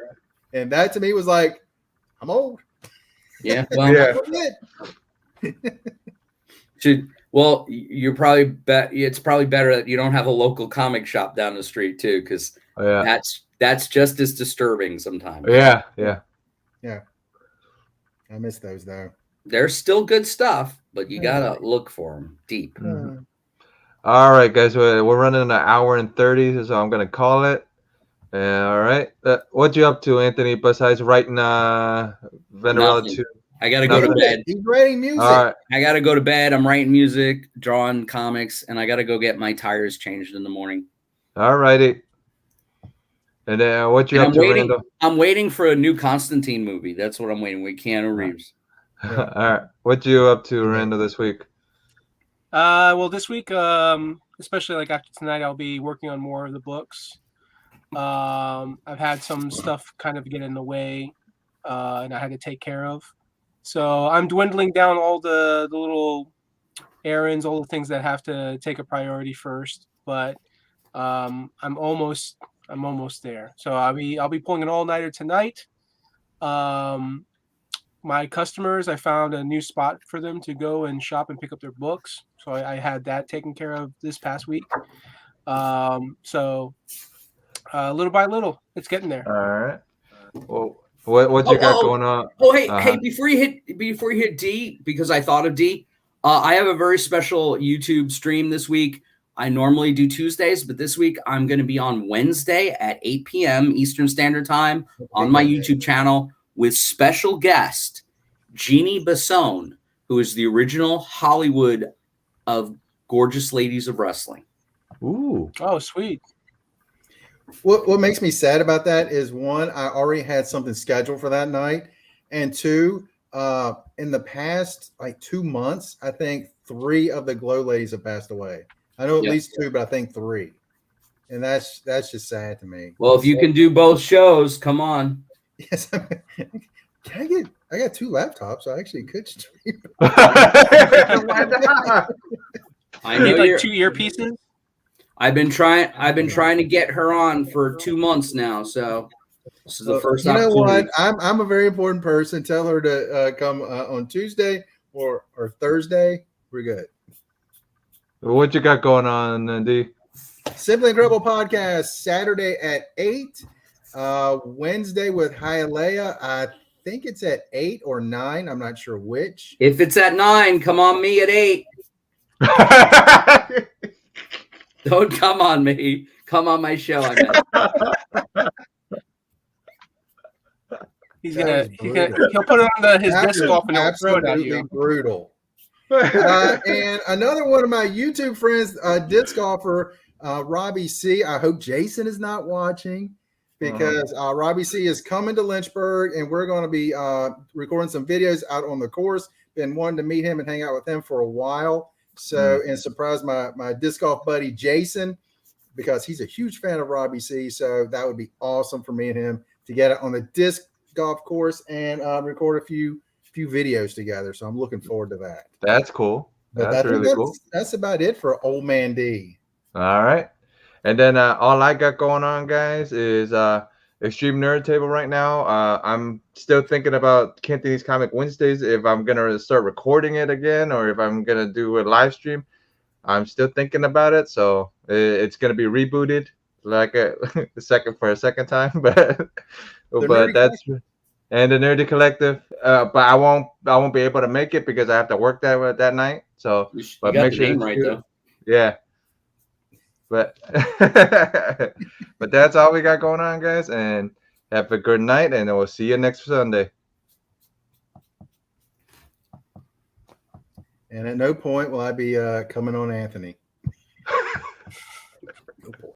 And that to me was like, I'm old. Yeah. Well, well, you're probably it's probably better that you don't have a local comic shop down the street too, because that's just as disturbing sometimes. Yeah. I miss those though. There's still good stuff, but you gotta look for them deep. Mm-hmm. All right, guys, we're running an hour and 30, so I'm gonna call it. All right, what you up to, Anthony? Besides writing Venerella 2, I gotta go to bed. He's writing music. All right. I gotta go to bed. I'm writing music, drawing comics, and I gotta go get my tires changed in the morning. All righty. And then what you up to, Randall? I'm waiting for a new Constantine movie. That's what I'm waiting with Keanu Reeves. All right, what you up to, Randall, this week? Well, this week, especially like after tonight, I'll be working on more of the books. I've had some stuff kind of get in the way, and I had to take care of. So I'm dwindling down all the little errands, all the things that have to take a priority first. But I'm almost there. So I'll be pulling an all-nighter tonight. My customers, I found a new spot for them to go and shop and pick up their books. So I had that taken care of this past week. So little by little, it's getting there. All right. Well, What you got going on? Oh, hey, before you hit D, because I thought of D, I have a very special YouTube stream this week. I normally do Tuesdays, but this week I'm going to be on Wednesday at 8 p.m. Eastern Standard Time on my YouTube channel with special guest Jeannie Basone, who is the original Hollywood of Gorgeous Ladies of Wrestling. Ooh. Oh, sweet. What makes me sad about that is, one, I already had something scheduled for that night, and two, in the past like 2 months, I think 3 of the Glow ladies have passed away. I know at least 2, but I think 3, and that's just sad to me. Well, if you can do both shows, come on. Yes, I got 2 laptops, so I actually could stream. Why not? I know like 2 earpieces. I've been trying to get her on for 2 months now, so this is the first opportunity. You know what? I'm a very important person. Tell her to come on Tuesday or Thursday. We're good. What you got going on, D? Simply Incredible Podcast, Saturday at 8. Wednesday with Hialeah. I think it's at 8 or 9. I'm not sure which. If it's at 9, come on me at 8. Don't come on me. Come on my show. I meant. He'll put it on his disc golf and he'll throw it at you. Brutal. And another one of my YouTube friends, disc golfer Robbie C. I hope Jason is not watching, because Robbie C. is coming to Lynchburg, and we're going to be recording some videos out on the course. Been wanting to meet him and hang out with him for a while. So, and surprise my disc golf buddy Jason, because he's a huge fan of Robbie C. So that would be awesome for me and him to get it on the disc golf course and record a few videos together. So I'm looking forward to that. That's cool. That's really cool. That's about it for Old Man D. All right. And then all I got going on, guys, is Extreme Nerd Table right now. I'm still thinking about Cantonese Comic Wednesdays, if I'm going to start recording it again or if I'm going to do a live stream. I'm still thinking about it. So it's going to be rebooted like a second time. But that's... And the Nerdy Collective, but I won't be able to make it because I have to work that night. So, but make sure right though. Yeah. But but that's all we got going on, guys. And have a good night, and we'll see you next Sunday. And at no point will I be coming on Anthony.